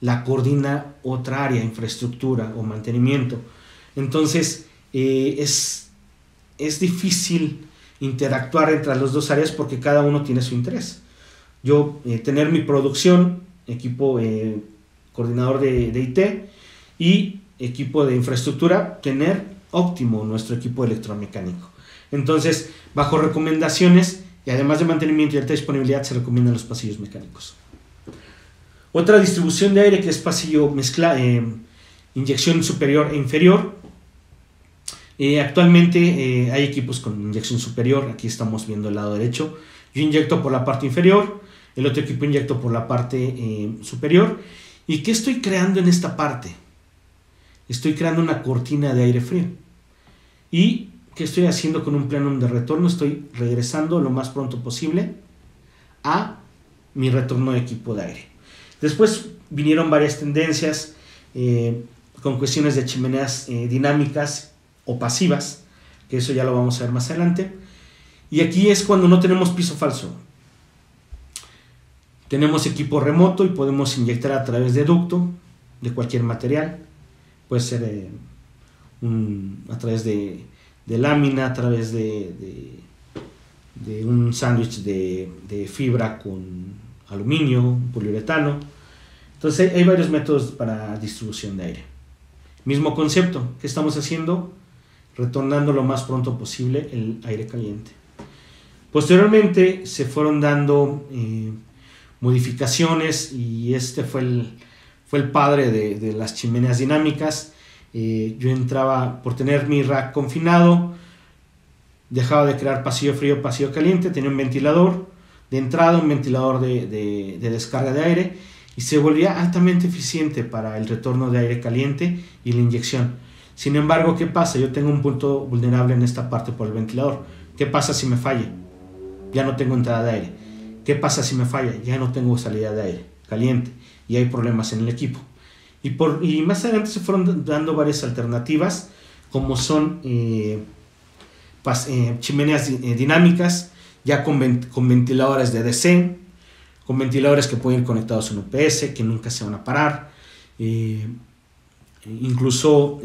la coordina otra área, infraestructura o mantenimiento. Entonces es difícil interactuar entre las dos áreas porque cada uno tiene su interés. Yo tener mi producción, equipo coordinador de IT y equipo de infraestructura, tener óptimo nuestro equipo electromecánico. Entonces, bajo recomendaciones y además de mantenimiento y alta disponibilidad, se recomiendan los pasillos mecánicos. Otra distribución de aire, que es pasillo inyección superior e inferior. Actualmente hay equipos con inyección superior. Aquí estamos viendo el lado derecho. Yo inyecto por la parte inferior, el otro equipo inyecto por la parte superior. ¿Y qué estoy creando en esta parte? Estoy creando una cortina de aire frío. ¿Y qué estoy haciendo con un plenum de retorno? Estoy regresando lo más pronto posible a mi retorno de equipo de aire. Después vinieron varias tendencias con cuestiones de chimeneas dinámicas o pasivas, que eso ya lo vamos a ver más adelante. Y aquí es cuando no tenemos piso falso. Tenemos equipo remoto y podemos inyectar a través de ducto de cualquier material. Puede ser a través de lámina, a través de un sándwich de fibra con aluminio, poliuretano. Entonces hay varios métodos para distribución de aire. Mismo concepto, ¿qué estamos haciendo? Retornando lo más pronto posible el aire caliente. Posteriormente se fueron dando modificaciones, y este fue el padre de las chimeneas dinámicas. Yo entraba, por tener mi rack confinado, dejaba de crear pasillo frío, pasillo caliente, tenía un ventilador de entrada, un ventilador de descarga de aire, y se volvía altamente eficiente para el retorno de aire caliente y la inyección. Sin embargo, ¿qué pasa? Yo tengo un punto vulnerable en esta parte por el ventilador. ¿Qué pasa si me falla? Ya no tengo entrada de aire. ¿Qué pasa si me falla? Ya no tengo salida de aire caliente y hay problemas en el equipo. Y más adelante se fueron dando varias alternativas, como son chimeneas dinámicas, ya con ventiladores de DC, con ventiladores que pueden ir conectados a un UPS, que nunca se van a parar. Incluso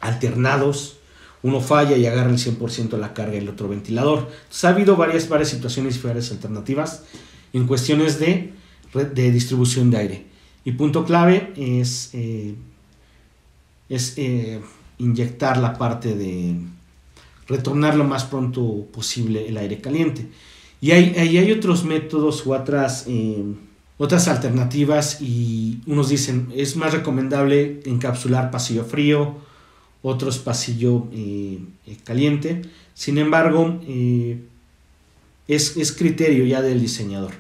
alternados, uno falla y agarra el 100% de la carga del otro ventilador. Entonces ha habido varias situaciones y varias alternativas en cuestiones de distribución de aire. Y punto clave es inyectar la parte de retornar lo más pronto posible el aire caliente. Y hay otros métodos u otras alternativas, y unos dicen es más recomendable encapsular pasillo frío, otros pasillo caliente. Sin embargo, es criterio ya del diseñador.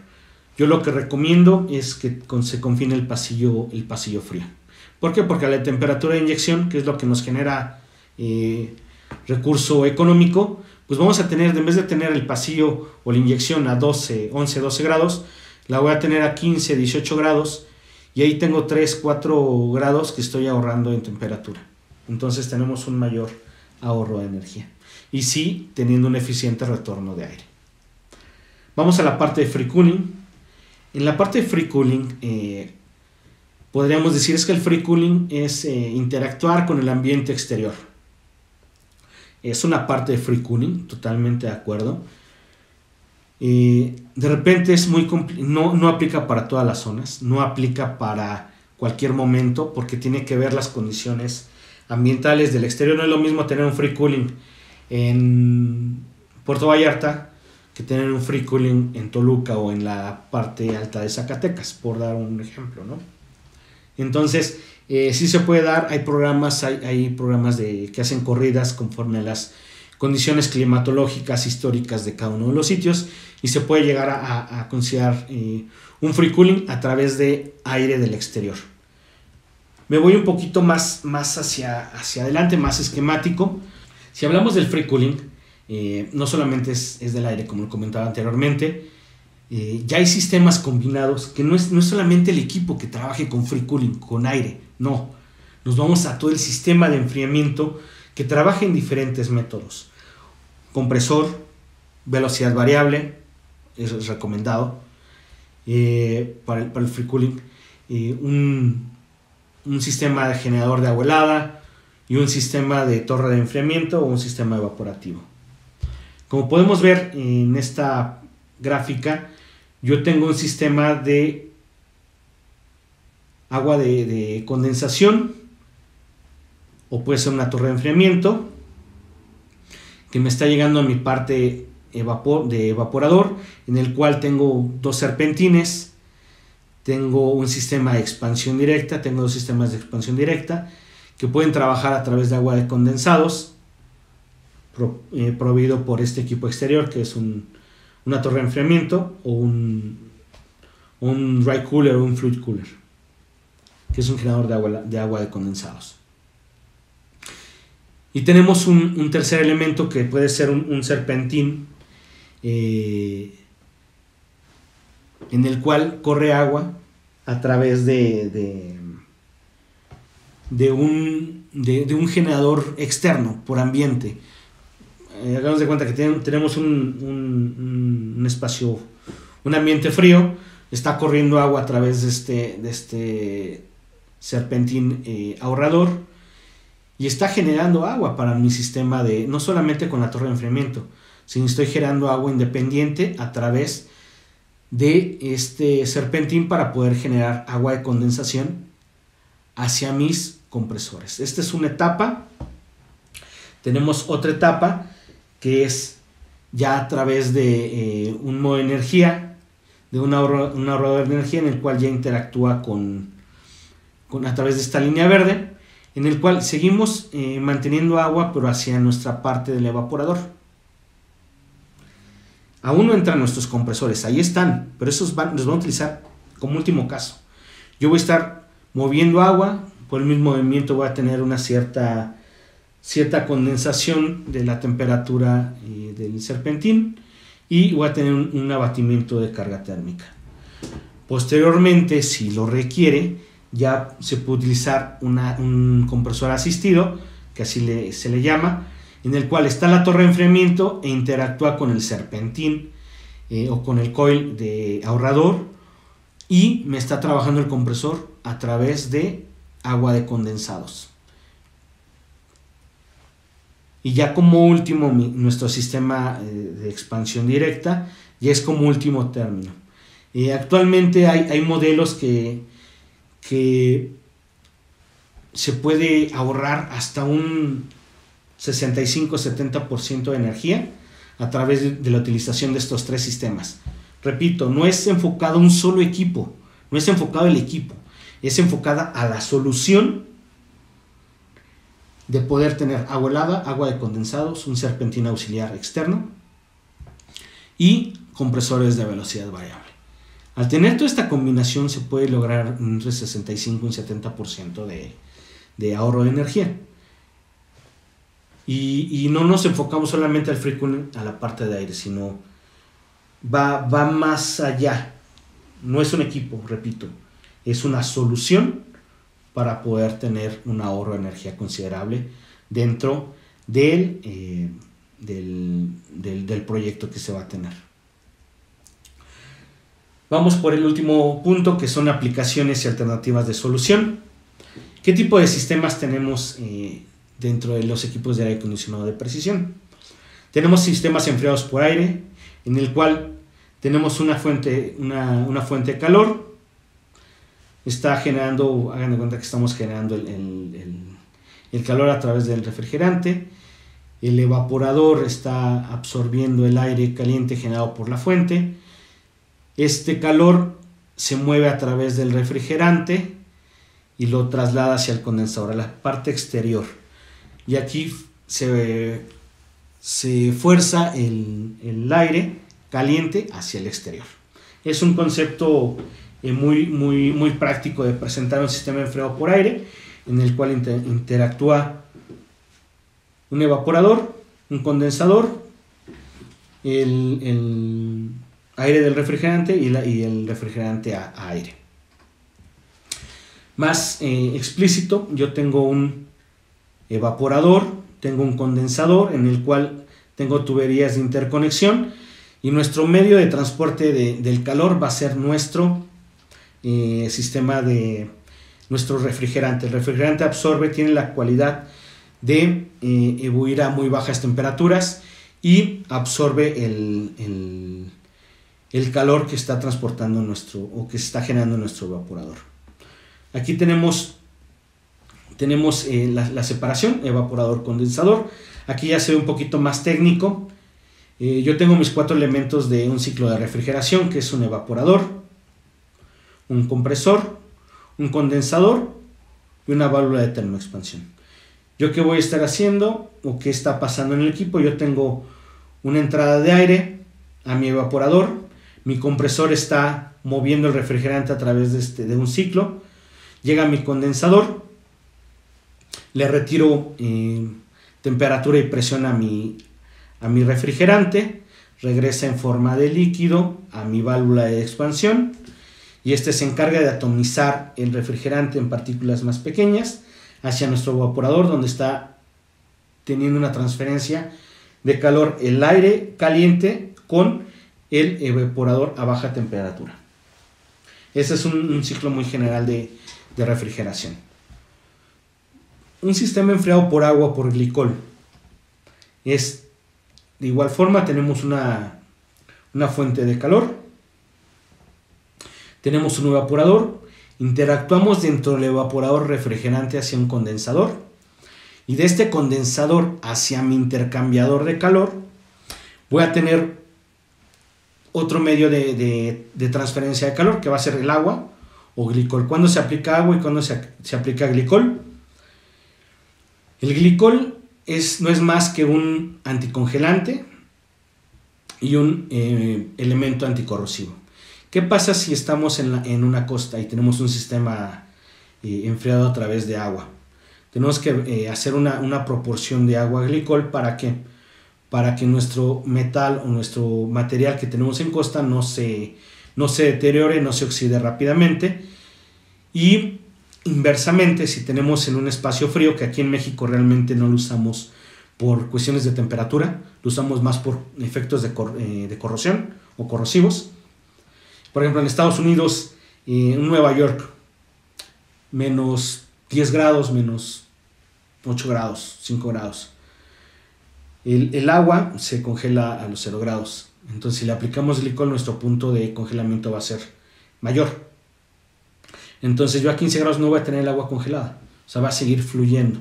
Yo lo que recomiendo es que se confine el pasillo frío. ¿Por qué? Porque a la temperatura de inyección, que es lo que nos genera recurso económico, pues vamos a tener, en vez de tener el pasillo o la inyección a 11, 12 grados, la voy a tener a 15, 18 grados, y ahí tengo 3, 4 grados que estoy ahorrando en temperatura. Entonces tenemos un mayor ahorro de energía, y sí teniendo un eficiente retorno de aire. Vamos a la parte de free cooling. En la parte de free cooling, podríamos decir es que el free cooling es interactuar con el ambiente exterior. Es una parte de free cooling, totalmente de acuerdo. De repente es muy no aplica para todas las zonas, no aplica para cualquier momento, porque tiene que ver las condiciones ambientales del exterior. No es lo mismo tener un free cooling en Puerto Vallarta que tener un free cooling en Toluca o en la parte alta de Zacatecas, por dar un ejemplo, ¿no? Entonces, sí se puede dar. Hay programas que hacen corridas conforme a las condiciones climatológicas históricas de cada uno de los sitios, y se puede llegar a considerar un free cooling a través de aire del exterior. Me voy un poquito más hacia adelante, más esquemático. Si hablamos del free cooling, no solamente es del aire, como lo comentaba anteriormente. Ya hay sistemas combinados que no es solamente el equipo que trabaje con free cooling, con aire, no. Nos vamos a todo el sistema de enfriamiento que trabaja en diferentes métodos. Compresor, velocidad variable, eso es recomendado para el free cooling. Un sistema de generador de agua helada y un sistema de torre de enfriamiento o un sistema evaporativo. Como podemos ver en esta gráfica, yo tengo un sistema de agua de condensación, o puede ser una torre de enfriamiento que me está llegando a mi parte de evaporador, en el cual tengo 2 serpentines, tengo un sistema de expansión directa, tengo 2 sistemas de expansión directa que pueden trabajar a través de agua de condensados, proveído por este equipo exterior, que es una torre de enfriamiento, o un dry cooler o un fluid cooler, que es un generador de agua de condensados. Y tenemos un tercer elemento que puede ser un serpentín, en el cual corre agua a través de un generador externo por ambiente. Hagamos de cuenta que tenemos un espacio, un ambiente frío, está corriendo agua a través de este serpentín ahorrador, y está generando agua para mi sistema no solamente con la torre de enfriamiento, sino estoy generando agua independiente a través de este serpentín para poder generar agua de condensación hacia mis compresores. Esta es una etapa. Tenemos otra etapa que es ya a través de un modo de energía, de un ahorrador de energía, en el cual ya interactúa a través de esta línea verde, en el cual seguimos manteniendo agua, pero hacia nuestra parte del evaporador. Aún no entran nuestros compresores, ahí están, pero esos los van a utilizar como último caso. Yo voy a estar moviendo agua, por el mismo movimiento voy a tener una cierta condensación de la temperatura del serpentín, y voy a tener un abatimiento de carga térmica. Posteriormente, si lo requiere, ya se puede utilizar un compresor asistido, que así se le llama, en el cual está la torre de enfriamiento e interactúa con el serpentín o con el coil de ahorrador, y me está trabajando el compresor a través de agua de condensados. Y ya como último, nuestro sistema de expansión directa, ya es como último término. Actualmente hay modelos que se puede ahorrar hasta un 65-70% de energía a través de la utilización de estos tres sistemas. Repito, no es enfocado a un solo equipo, no es enfocado el equipo, es enfocada a la solución de poder tener agua helada, agua de condensados, un serpentín auxiliar externo y compresores de velocidad variable. Al tener toda esta combinación se puede lograr entre 65 y un 70% de ahorro de energía. Y no nos enfocamos solamente al free cooling, a la parte de aire, sino va más allá. No es un equipo, repito, es una solución para poder tener un ahorro de energía considerable dentro del proyecto que se va a tener. Vamos por el último punto, que son aplicaciones y alternativas de solución. ¿Qué tipo de sistemas tenemos dentro de los equipos de aire acondicionado de precisión? Tenemos sistemas enfriados por aire, en el cual tenemos una fuente de calor. Está generando, hagan de cuenta que estamos generando el calor a través del refrigerante. El evaporador está absorbiendo el aire caliente generado por la fuente. Este calor se mueve a través del refrigerante y lo traslada hacia el condensador, a la parte exterior. Y aquí se fuerza el aire caliente hacia el exterior. Es un concepto muy práctico de presentar un sistema enfriado por aire, en el cual interactúa un evaporador, un condensador, el aire del refrigerante y el refrigerante a aire. Más explícito, yo tengo un evaporador, tengo un condensador en el cual tengo tuberías de interconexión, y nuestro medio de transporte del calor va a ser nuestro sistema de nuestro refrigerante. El refrigerante absorbe, tiene la cualidad de ebullir a muy bajas temperaturas y absorbe el calor que está transportando o que está generando nuestro evaporador. Aquí tenemos la separación evaporador-condensador. Aquí ya se ve un poquito más técnico. Yo tengo mis 4 elementos de un ciclo de refrigeración, que es un evaporador, un compresor, un condensador y una válvula de termoexpansión. ¿Yo qué voy a estar haciendo o qué está pasando en el equipo? Yo tengo una entrada de aire a mi evaporador, mi compresor está moviendo el refrigerante a través de un ciclo, llega a mi condensador, le retiro temperatura y presión a mi refrigerante, regresa en forma de líquido a mi válvula de expansión, y este se encarga de atomizar el refrigerante en partículas más pequeñas hacia nuestro evaporador, donde está teniendo una transferencia de calor el aire caliente con el evaporador a baja temperatura. Ese es un ciclo muy general de refrigeración. Un sistema enfriado por agua o por glicol es de igual forma. Tenemos una fuente de calor, tenemos un evaporador, interactuamos dentro del evaporador refrigerante hacia un condensador, y de este condensador hacia mi intercambiador de calor voy a tener otro medio de transferencia de calor, que va a ser el agua o glicol. ¿Cuándo se aplica agua y cuándo se aplica glicol? El glicol no es más que un anticongelante y un elemento anticorrosivo. ¿Qué pasa si estamos en una costa y tenemos un sistema enfriado a través de agua? Tenemos que hacer una proporción de agua glicol. ¿Para qué? Para que nuestro metal o nuestro material que tenemos en costa no se deteriore, no se oxide rápidamente. Y inversamente, si tenemos en un espacio frío, que aquí en México realmente no lo usamos por cuestiones de temperatura, lo usamos más por efectos de corrosión o corrosivos. Por ejemplo, en Estados Unidos, en Nueva York, menos 10 grados, menos 8 grados, 5 grados. el agua se congela a los 0 grados. Entonces, si le aplicamos glicol, nuestro punto de congelamiento va a ser mayor. Entonces, yo a 15 grados no voy a tener el agua congelada. O sea, va a seguir fluyendo,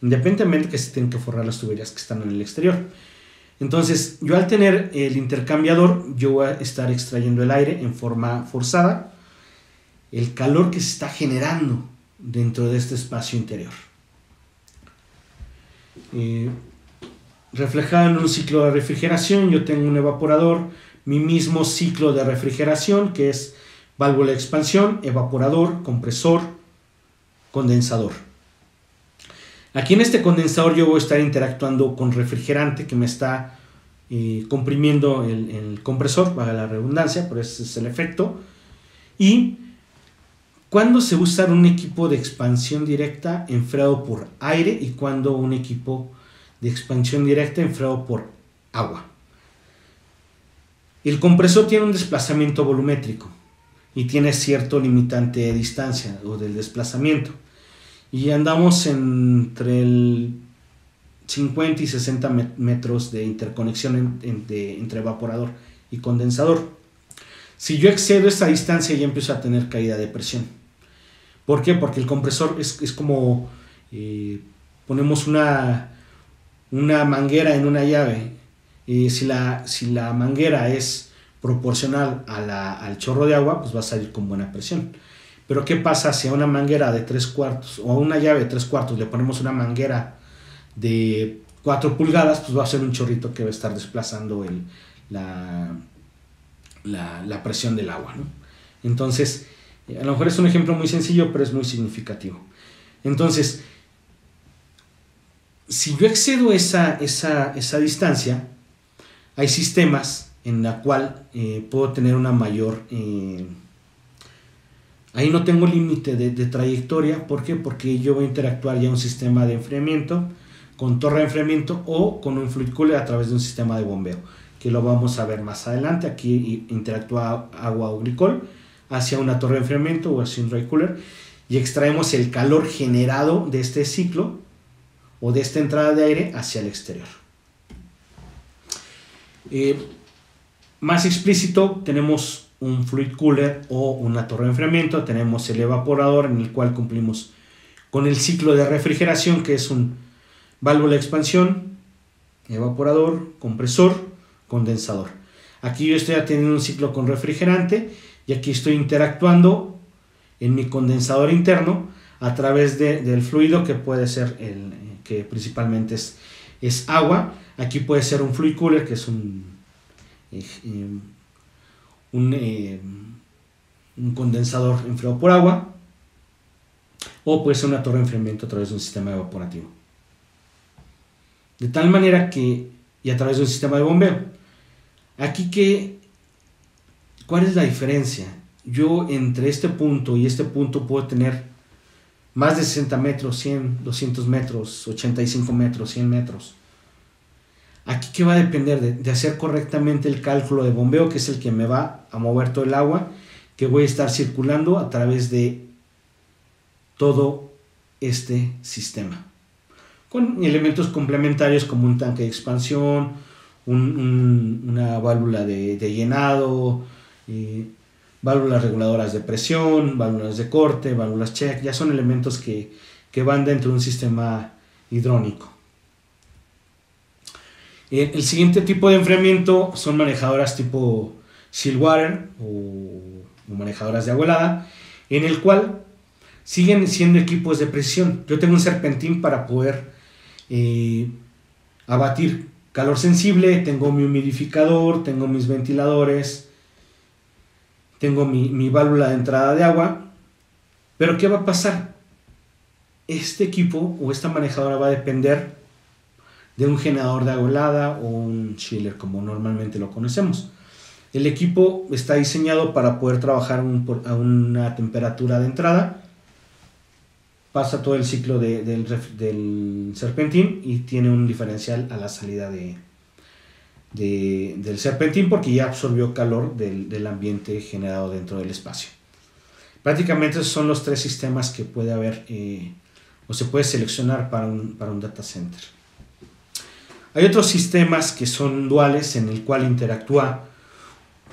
independientemente que se tienen que forrar las tuberías que están en el exterior. Entonces, yo al tener el intercambiador, yo voy a estar extrayendo el aire en forma forzada, el calor que se está generando dentro de este espacio interior. Reflejado en un ciclo de refrigeración, yo tengo un evaporador, mi mismo ciclo de refrigeración, que es válvula de expansión, evaporador, compresor, condensador. Aquí en este condensador yo voy a estar interactuando con refrigerante que me está comprimiendo el compresor, valga la redundancia, pero ese es el efecto. Y cuando se usa un equipo de expansión directa enfriado por aire y cuando un equipo de expansión directa enfriado por agua. El compresor tiene un desplazamiento volumétrico y tiene cierto limitante de distancia o del desplazamiento. Y andamos entre el 50 y 60 metros de interconexión entre evaporador y condensador. Si yo excedo esa distancia, ya empiezo a tener caída de presión. ¿Por qué? Porque el compresor es como ponemos una manguera en una llave. Si la manguera es proporcional al chorro de agua, pues va a salir con buena presión. Pero ¿qué pasa si a una manguera de 3/4 o a una llave de 3/4 le ponemos una manguera de 4 pulgadas? Pues va a ser un chorrito que va a estar desplazando la presión del agua, ¿no? Entonces, a lo mejor es un ejemplo muy sencillo, pero es muy significativo. Entonces, si yo excedo esa distancia, hay sistemas en la cual puedo tener una mayor... ahí no tengo límite de trayectoria. ¿Por qué? Porque yo voy a interactuar ya un sistema de enfriamiento con torre de enfriamiento o con un fluid cooler a través de un sistema de bombeo, que lo vamos a ver más adelante. Aquí interactúa agua o glicol hacia una torre de enfriamiento o hacia un dry cooler y extraemos el calor generado de este ciclo o de esta entrada de aire hacia el exterior. Más explícito, tenemos un fluid cooler o una torre de enfriamiento, tenemos el evaporador en el cual cumplimos con el ciclo de refrigeración, que es un válvula de expansión, evaporador, compresor, condensador. Aquí yo estoy teniendo un ciclo con refrigerante y aquí estoy interactuando en mi condensador interno a través del fluido que puede ser que principalmente es agua. Aquí puede ser un fluid cooler, que es un condensador enfriado por agua, o puede ser una torre de enfriamiento a través de un sistema evaporativo. De tal manera que, y a través de un sistema de bombeo. Aquí ¿cuál es la diferencia? Yo entre este punto y este punto puedo tener más de 60 metros, 100, 200 metros, 85 metros, 100 metros. Aquí que va a depender de hacer correctamente el cálculo de bombeo, que es el que me va a mover todo el agua, que voy a estar circulando a través de todo este sistema. Con elementos complementarios como un tanque de expansión, una válvula de llenado, válvulas reguladoras de presión, válvulas de corte, válvulas check. Ya son elementos que van dentro de un sistema hidráulico. El siguiente tipo de enfriamiento son manejadoras tipo Chillwater o manejadoras de agua helada, en el cual siguen siendo equipos de presión. Yo tengo un serpentín para poder abatir calor sensible, tengo mi humidificador, tengo mis ventiladores, tengo mi válvula de entrada de agua. Pero ¿qué va a pasar? Este equipo o esta manejadora va a depender de un generador de agua helada o un chiller, como normalmente lo conocemos. El equipo está diseñado para poder trabajar a una temperatura de entrada, pasa todo el ciclo del serpentín y tiene un diferencial a la salida del serpentín, porque ya absorbió calor del ambiente generado dentro del espacio. Prácticamente esos son los tres sistemas que puede haber o se puede seleccionar para un data center. Hay otros sistemas que son duales en el cual interactúa.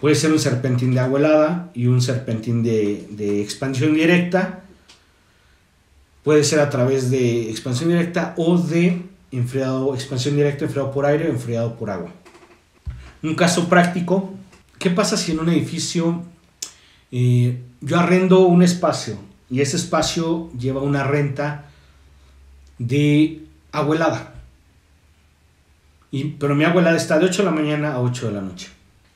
Puede ser un serpentín de agua helada y un serpentín de expansión directa. Puede ser a través de expansión directa o de enfriado, expansión directa, enfriado por aire o enfriado por agua. Un caso práctico: ¿qué pasa si en un edificio yo arrendo un espacio y ese espacio lleva una renta de agua helada? Pero mi agua helada está de 8 de la mañana a 8 de la noche.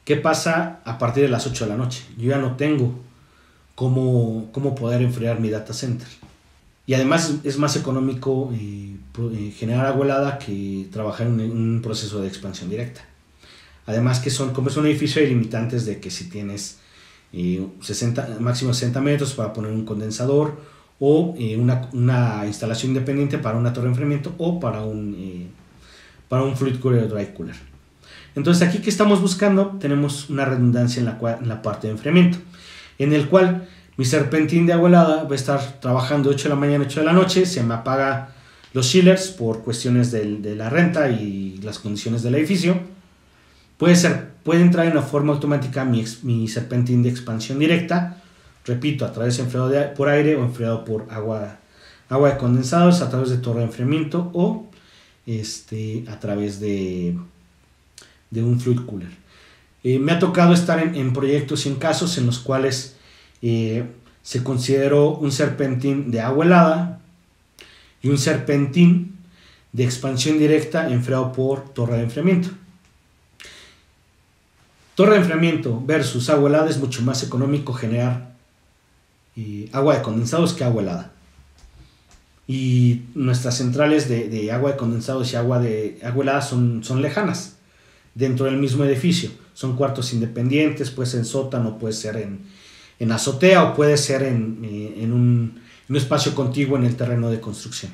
¿Qué pasa a partir de las 8 de la noche? Yo ya no tengo cómo poder enfriar mi data center. Y además es más económico generar agua helada que trabajar en un proceso de expansión directa. Además que como es un edificio, hay limitantes de que si tienes máximo 60 metros para poner un condensador o una instalación independiente para una torre de enfriamiento o para un fluid cooler o dry cooler. Entonces aquí, ¿qué estamos buscando? Tenemos una redundancia en la parte de enfriamiento, en el cual mi serpentín de agua helada va a estar trabajando 8 de la mañana, 8 de la noche, se me apaga los chillers por cuestiones de la renta y las condiciones del edificio. Puede entrar en la forma automática mi serpentín de expansión directa, repito, a través de enfriado por aire o enfriado por agua de condensados, a través de torre de enfriamiento o a través de un fluid cooler. Me ha tocado estar en proyectos y en casos en los cuales se consideró un serpentín de agua helada y un serpentín de expansión directa enfriado por torre de enfriamiento. Torre de enfriamiento versus agua helada, es mucho más económico generar agua de condensados que agua helada. Y nuestras centrales de agua de condensados y agua helada son lejanas, dentro del mismo edificio. Son cuartos independientes, puede ser en sótano, puede ser en azotea o puede ser en un espacio contiguo en el terreno de construcción.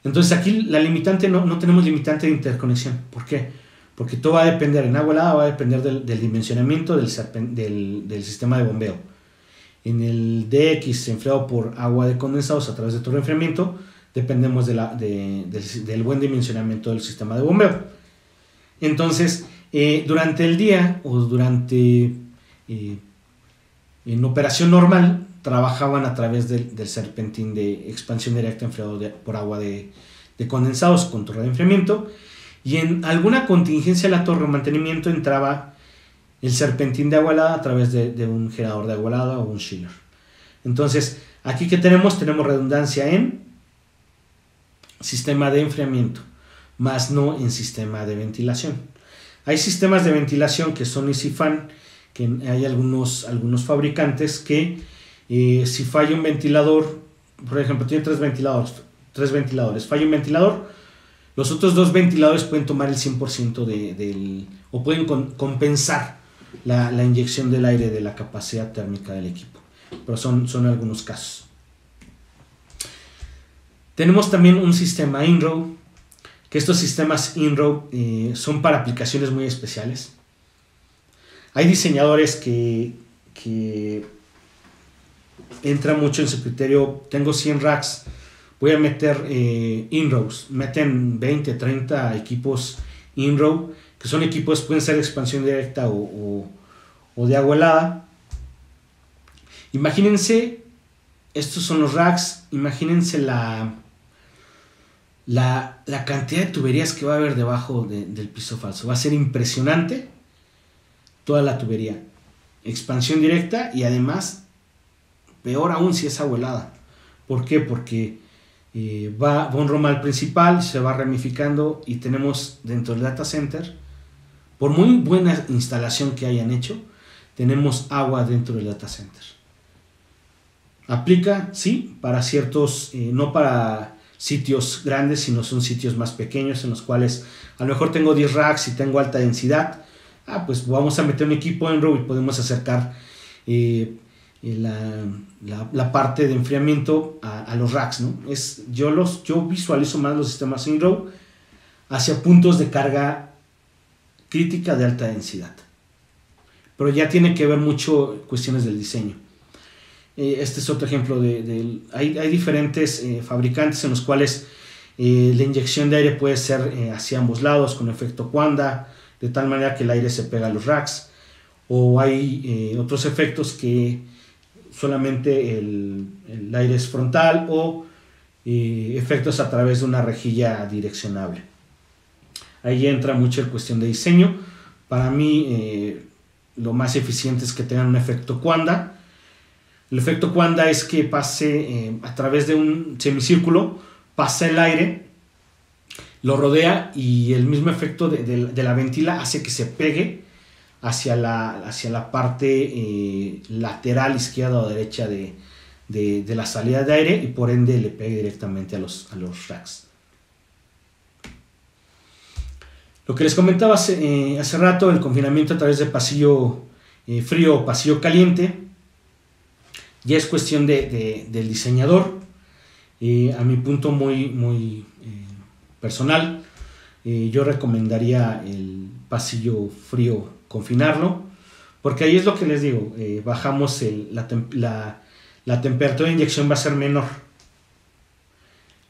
Entonces aquí la limitante, no tenemos limitante de interconexión. ¿Por qué? Porque todo va a depender, en agua helada va a depender del dimensionamiento del sistema de bombeo. En el DX enfriado por agua de condensados a través de torre de enfriamiento, dependemos del buen dimensionamiento del sistema de bombeo. Entonces, durante el día o en operación normal, trabajaban a través del serpentín de expansión directa enfriado por agua de condensados con torre de enfriamiento, y en alguna contingencia de la torre de mantenimiento entraba el serpentín de agua helada a través de un generador de agua helada o un chiller. Entonces, aquí que tenemos redundancia en sistema de enfriamiento, más no en sistema de ventilación. Hay sistemas de ventilación que son Easy Fan, que hay algunos fabricantes que si falla un ventilador, por ejemplo, tiene tres ventiladores, falla un ventilador, los otros dos ventiladores pueden tomar el 100% o pueden compensar la inyección del aire de la capacidad térmica del equipo, pero son algunos casos. Tenemos también un sistema in-row, que estos sistemas in-row son para aplicaciones muy especiales. Hay diseñadores que entran mucho en su criterio: tengo 100 racks, voy a meter in-rows, meten 20, 30 equipos in-row, que son equipos, pueden ser de expansión directa o de agua helada. Imagínense, estos son los racks, imagínense la cantidad de tuberías que va a haber debajo del piso falso. Va a ser impresionante toda la tubería. Expansión directa y además, peor aún si es agua helada. ¿Por qué? Porque va un ramal principal, se va ramificando y tenemos dentro del data center, por muy buena instalación que hayan hecho, tenemos agua dentro del data center. Aplica, sí, para ciertos, no para sitios grandes, sino son sitios más pequeños en los cuales a lo mejor tengo 10 racks y tengo alta densidad. Pues vamos a meter un equipo en row y podemos acercar la parte de enfriamiento a los racks, ¿no? Yo visualizo más los sistemas in row hacia puntos de carga crítica de alta densidad, pero ya tiene que ver mucho cuestiones del diseño. Este es otro ejemplo hay diferentes fabricantes en los cuales La inyección de aire puede ser hacia ambos lados con efecto Quanda, de tal manera que el aire se pega a los racks. O hay otros efectos que solamente el aire es frontal, o efectos a través de una rejilla direccionable. Ahí entra mucho la cuestión de diseño. Para mí lo más eficiente es que tengan un efecto Quanda. El efecto Quanda es que pase a través de un semicírculo, pasa el aire, lo rodea, y el mismo efecto de la ventila hace que se pegue hacia la parte lateral izquierda o derecha de la salida de aire, y por ende le pegue directamente a los racks. Lo que les comentaba hace rato, el confinamiento a través de pasillo frío o pasillo caliente, ya es cuestión del diseñador. A mi punto muy personal, yo recomendaría el pasillo frío, confinarlo, porque ahí es lo que les digo, bajamos la temperatura de inyección, va a ser menor,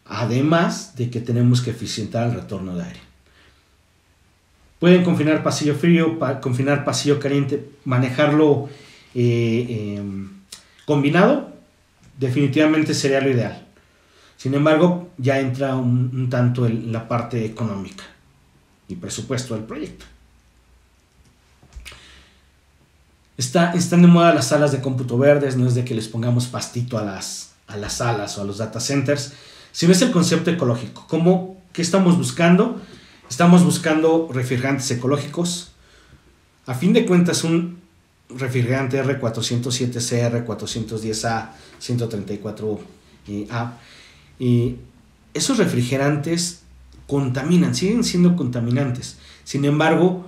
además de que tenemos que eficientar el retorno de aire. Pueden confinar pasillo frío, confinar pasillo caliente, manejarlo combinado, definitivamente sería lo ideal. Sin embargo, ya entra un tanto en la parte económica y presupuesto del proyecto. Están de moda las salas de cómputo verdes. No es de que les pongamos pastito a las salas o a los data centers, sino es el concepto ecológico. ¿Qué estamos buscando? Estamos buscando refrigerantes ecológicos. A fin de cuentas, un refrigerante R407C, R410A, 134A, esos refrigerantes contaminan, siguen siendo contaminantes. Sin embargo,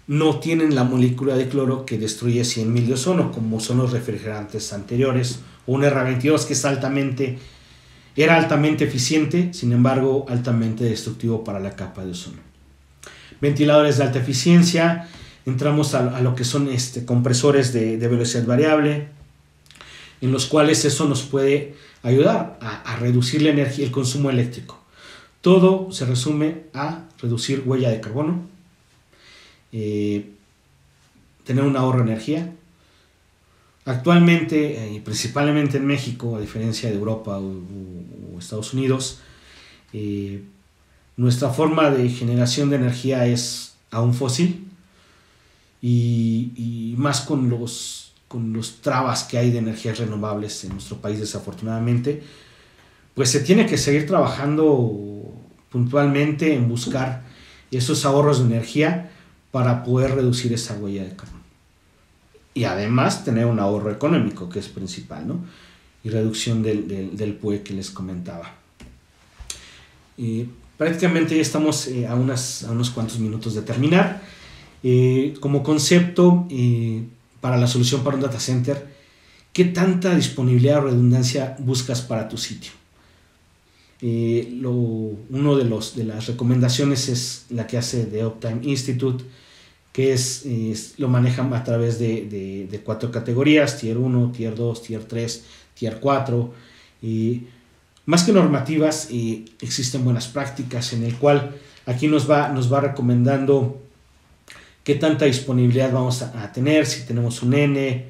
no tienen la molécula de cloro que destruye 100.000 de ozono, como son los refrigerantes anteriores, o un R22 que era altamente eficiente, sin embargo altamente destructivo para la capa de ozono. Ventiladores de alta eficiencia, entramos a lo que son compresores de velocidad variable, en los cuales eso nos puede ayudar a reducir la energía, el consumo eléctrico. Todo se resume a reducir huella de carbono, tener un ahorro de energía. Actualmente, principalmente en México, a diferencia de Europa o Estados Unidos, nuestra forma de generación de energía es aún fósil, y más con los trabas que hay de energías renovables en nuestro país, desafortunadamente, pues se tiene que seguir trabajando puntualmente en buscar esos ahorros de energía para poder reducir esa huella de carbono. Y además tener un ahorro económico, que es principal, ¿no? Y reducción del PUE que les comentaba. Prácticamente ya estamos a unos cuantos minutos de terminar. Como concepto, para la solución para un data center, ¿qué tanta disponibilidad o redundancia buscas para tu sitio? Uno de las recomendaciones es la que hace The Uptime Institute, que lo manejan a través de 4 categorías: Tier 1, Tier 2, Tier 3, Tier 4. Más que normativas, existen buenas prácticas, en el cual aquí nos va recomendando qué tanta disponibilidad vamos a tener, si tenemos un N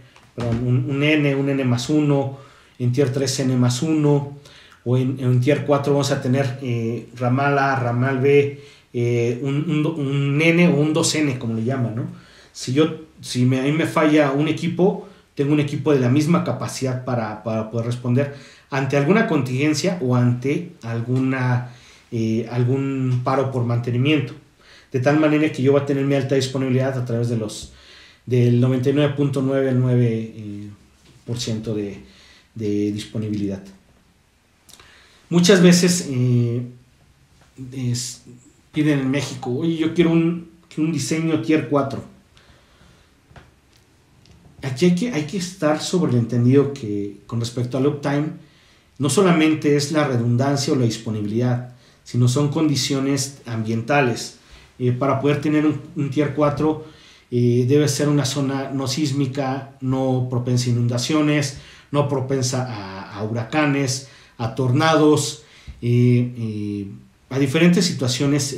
más 1, en Tier 3 N más 1, o en Tier 4 vamos a tener ramal A, ramal B, un N o un 2N, como le llaman, ¿no? Si a mí me falla un equipo, tengo un equipo de la misma capacidad para poder responder ante alguna contingencia o ante algún paro por mantenimiento. De tal manera que yo voy a tener mi alta disponibilidad a través del 99.99% de disponibilidad. Muchas veces piden en México: oye, yo quiero un diseño Tier 4. Aquí hay que estar sobre el entendido que con respecto al uptime, no solamente es la redundancia o la disponibilidad, sino son condiciones ambientales. Para poder tener un Tier 4 debe ser una zona no sísmica, no propensa a inundaciones, no propensa a huracanes, a tornados, a diferentes situaciones,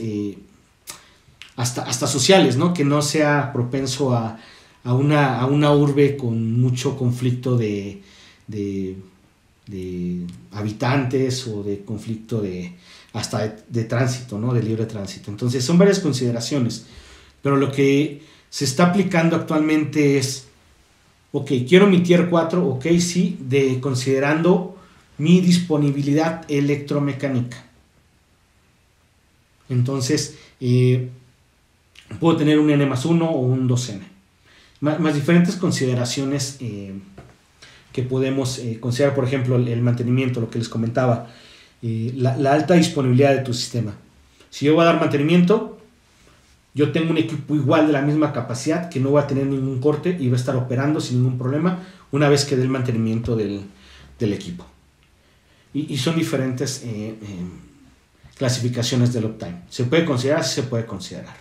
hasta sociales, ¿no? Que no sea propenso a una urbe con mucho conflicto de habitantes o de conflicto hasta de tránsito, ¿no? De libre tránsito. Entonces son varias consideraciones, pero lo que se está aplicando actualmente es, ok, quiero mi Tier 4, ok, sí, considerando mi disponibilidad electromecánica. Entonces, puedo tener un N+1 o un 2N. Más diferentes consideraciones que podemos considerar, por ejemplo, el mantenimiento, lo que les comentaba, la alta disponibilidad de tu sistema. Si yo voy a dar mantenimiento, yo tengo un equipo igual de la misma capacidad que no va a tener ningún corte y va a estar operando sin ningún problema una vez que dé el mantenimiento del equipo. Y son diferentes clasificaciones del uptime. ¿Se puede considerar? Sí se puede considerar.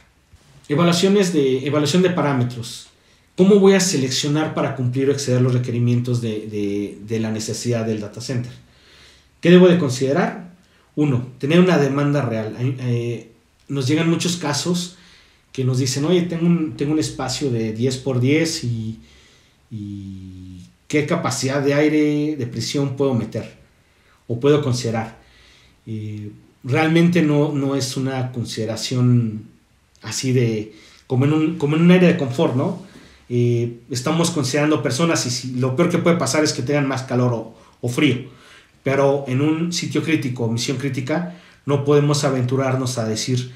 Evaluación de parámetros. ¿Cómo voy a seleccionar para cumplir o exceder los requerimientos de la necesidad del data center? ¿Qué debo de considerar? 1. Tener una demanda real. Nos llegan muchos casos que nos dicen, oye, tengo un espacio de 10x10 y ¿qué capacidad de aire, de presión puedo meter o puedo considerar? Realmente no es una consideración así de como en un área de confort, ¿no? Estamos considerando personas y si lo peor que puede pasar es que tengan más calor o frío, pero en un sitio crítico o misión crítica no podemos aventurarnos a decir,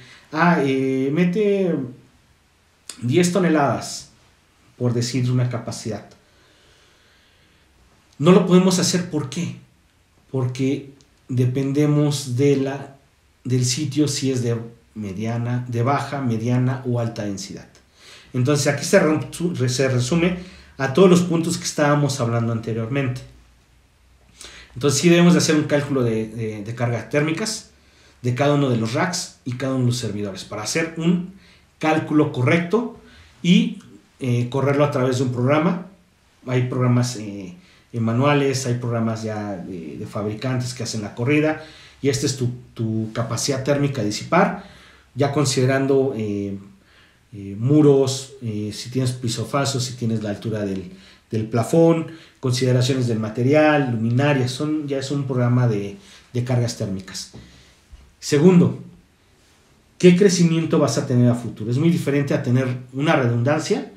mete 10 toneladas, por decir una capacidad. No lo podemos hacer, ¿por qué? Porque dependemos del sitio, si es de baja, mediana o alta densidad. Entonces aquí se resume a todos los puntos que estábamos hablando anteriormente. Entonces sí debemos de hacer un cálculo de cargas térmicas de cada uno de los racks y cada uno de los servidores para hacer un cálculo correcto y correrlo a través de un programa. Hay programas manuales, hay programas ya de fabricantes que hacen la corrida y esta es tu capacidad térmica a disipar, ya considerando muros, si tienes piso falso, si tienes la altura del plafón, consideraciones del material, luminarias, ya es un programa de cargas térmicas. Segundo, ¿qué crecimiento vas a tener a futuro? Es muy diferente a tener una redundancia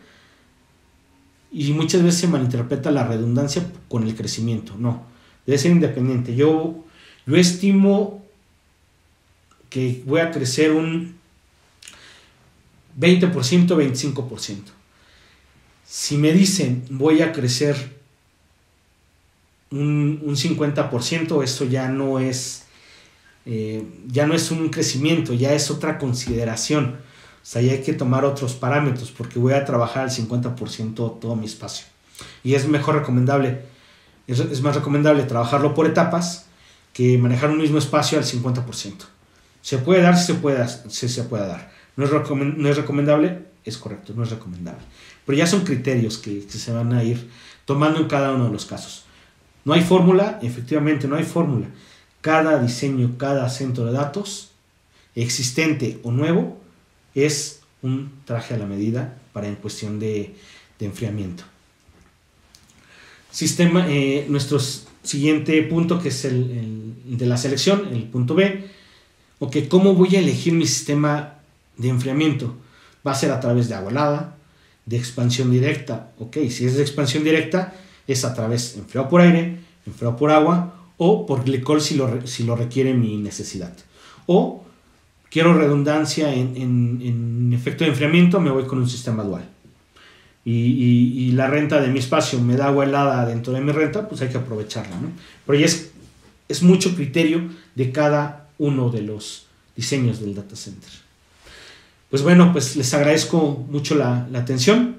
y muchas veces se malinterpreta la redundancia con el crecimiento. No, debe ser independiente. Yo estimo que voy a crecer un 20%, 25%. Si me dicen voy a crecer un 50%, eso ya no es un crecimiento, ya es otra consideración. O sea, ya hay que tomar otros parámetros porque voy a trabajar al 50% todo mi espacio. Y es más recomendable trabajarlo por etapas que manejar un mismo espacio al 50%. ¿Se puede dar? Sí se puede dar. ¿No es recomendable? Es correcto, no es recomendable. Pero ya son criterios que se van a ir tomando en cada uno de los casos. ¿No hay fórmula? Efectivamente, no hay fórmula. Cada diseño, cada centro de datos, existente o nuevo, es un traje a la medida para en cuestión de enfriamiento. Nuestro siguiente punto, que es el de la selección, el punto B. Ok, ¿cómo voy a elegir mi sistema de enfriamiento? Va a ser a través de agua helada, de expansión directa. Ok, si es de expansión directa, es a través de enfriado por aire, enfriado por agua o por glicol si lo requiere mi necesidad. O quiero redundancia en efecto de enfriamiento, me voy con un sistema dual. Y la renta de mi espacio me da agua helada dentro de mi renta, pues hay que aprovecharla, ¿no? Pero ya es mucho criterio de cada uno de los diseños del data center. Pues bueno, pues les agradezco mucho la atención.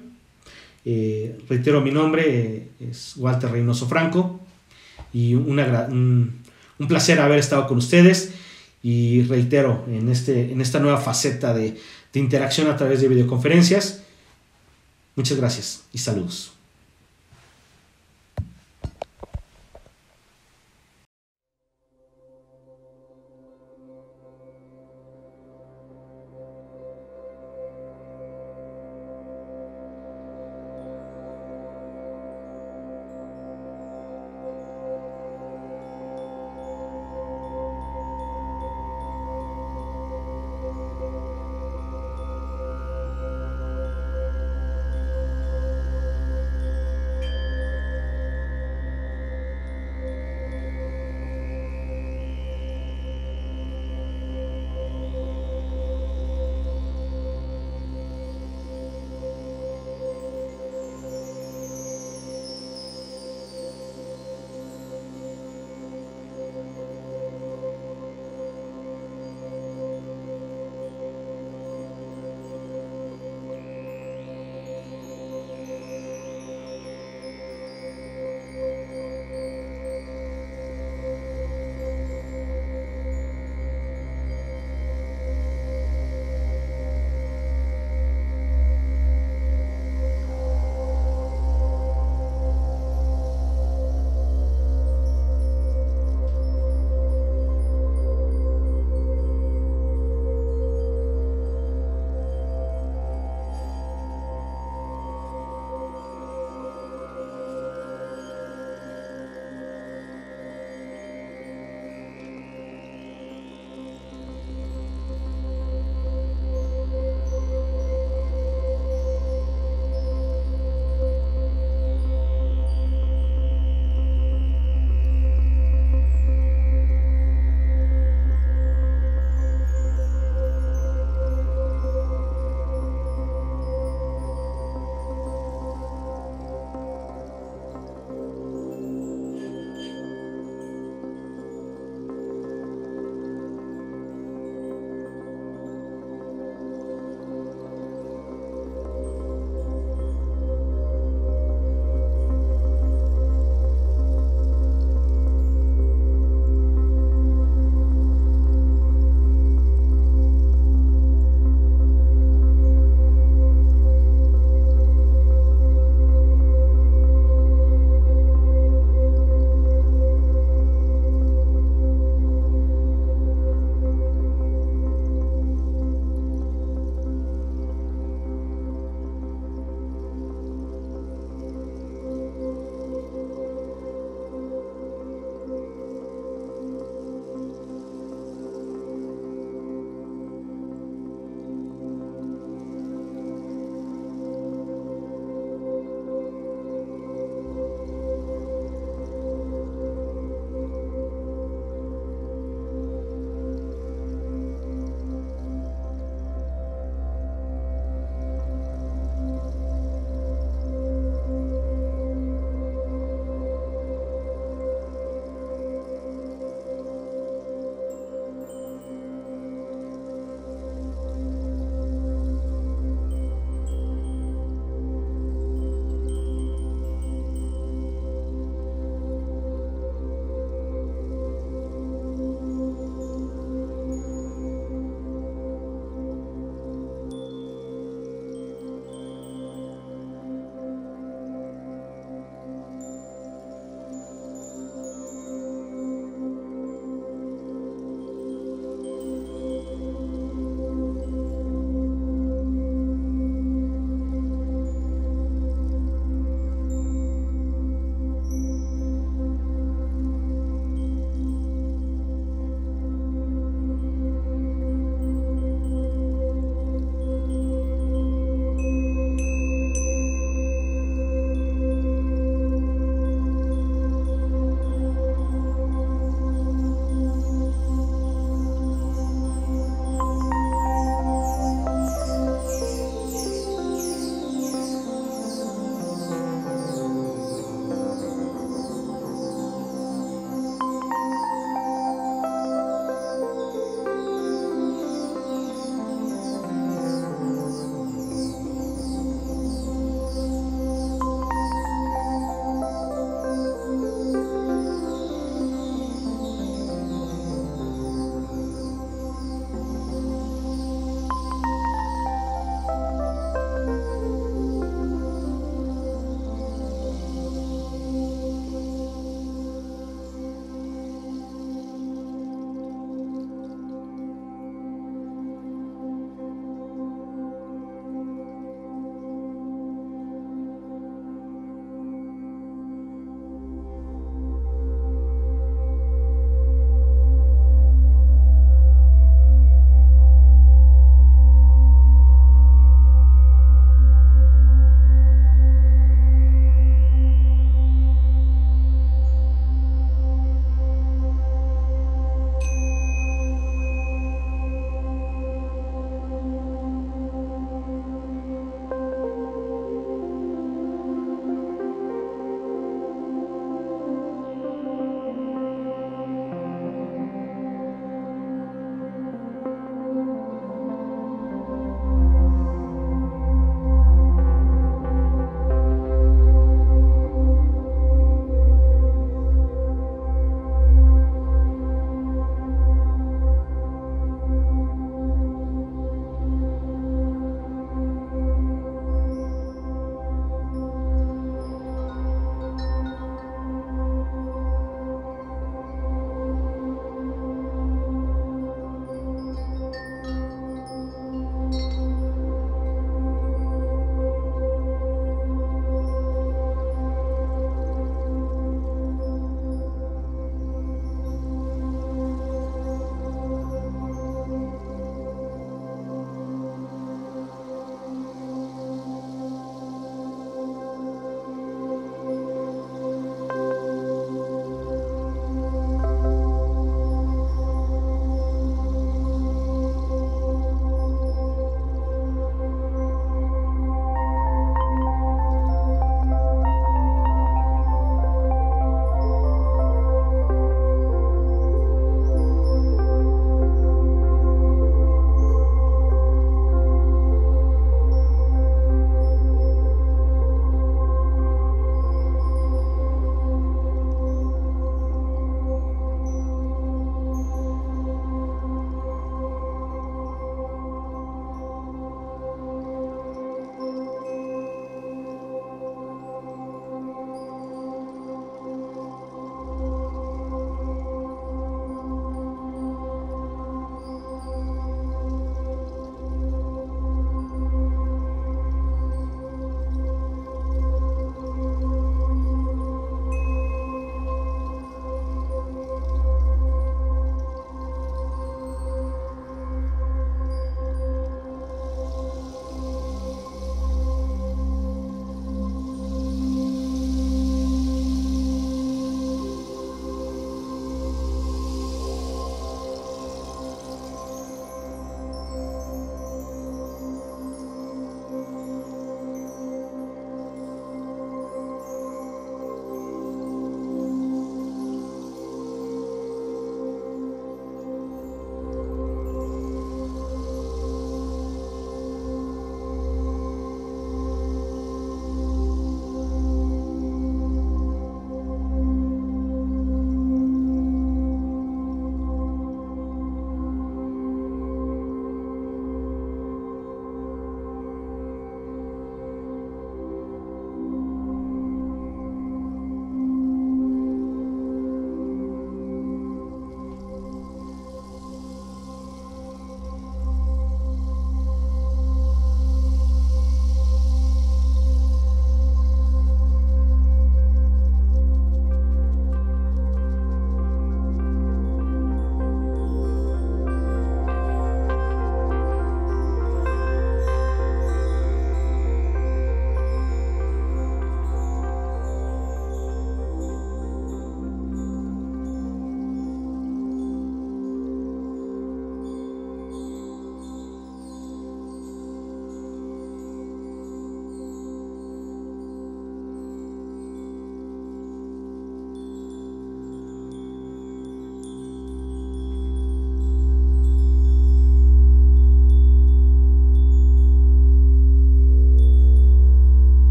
Reitero, mi nombre es Walter Reynoso Franco y un placer haber estado con ustedes. Y reitero, en esta nueva faceta de interacción a través de videoconferencias, muchas gracias y saludos.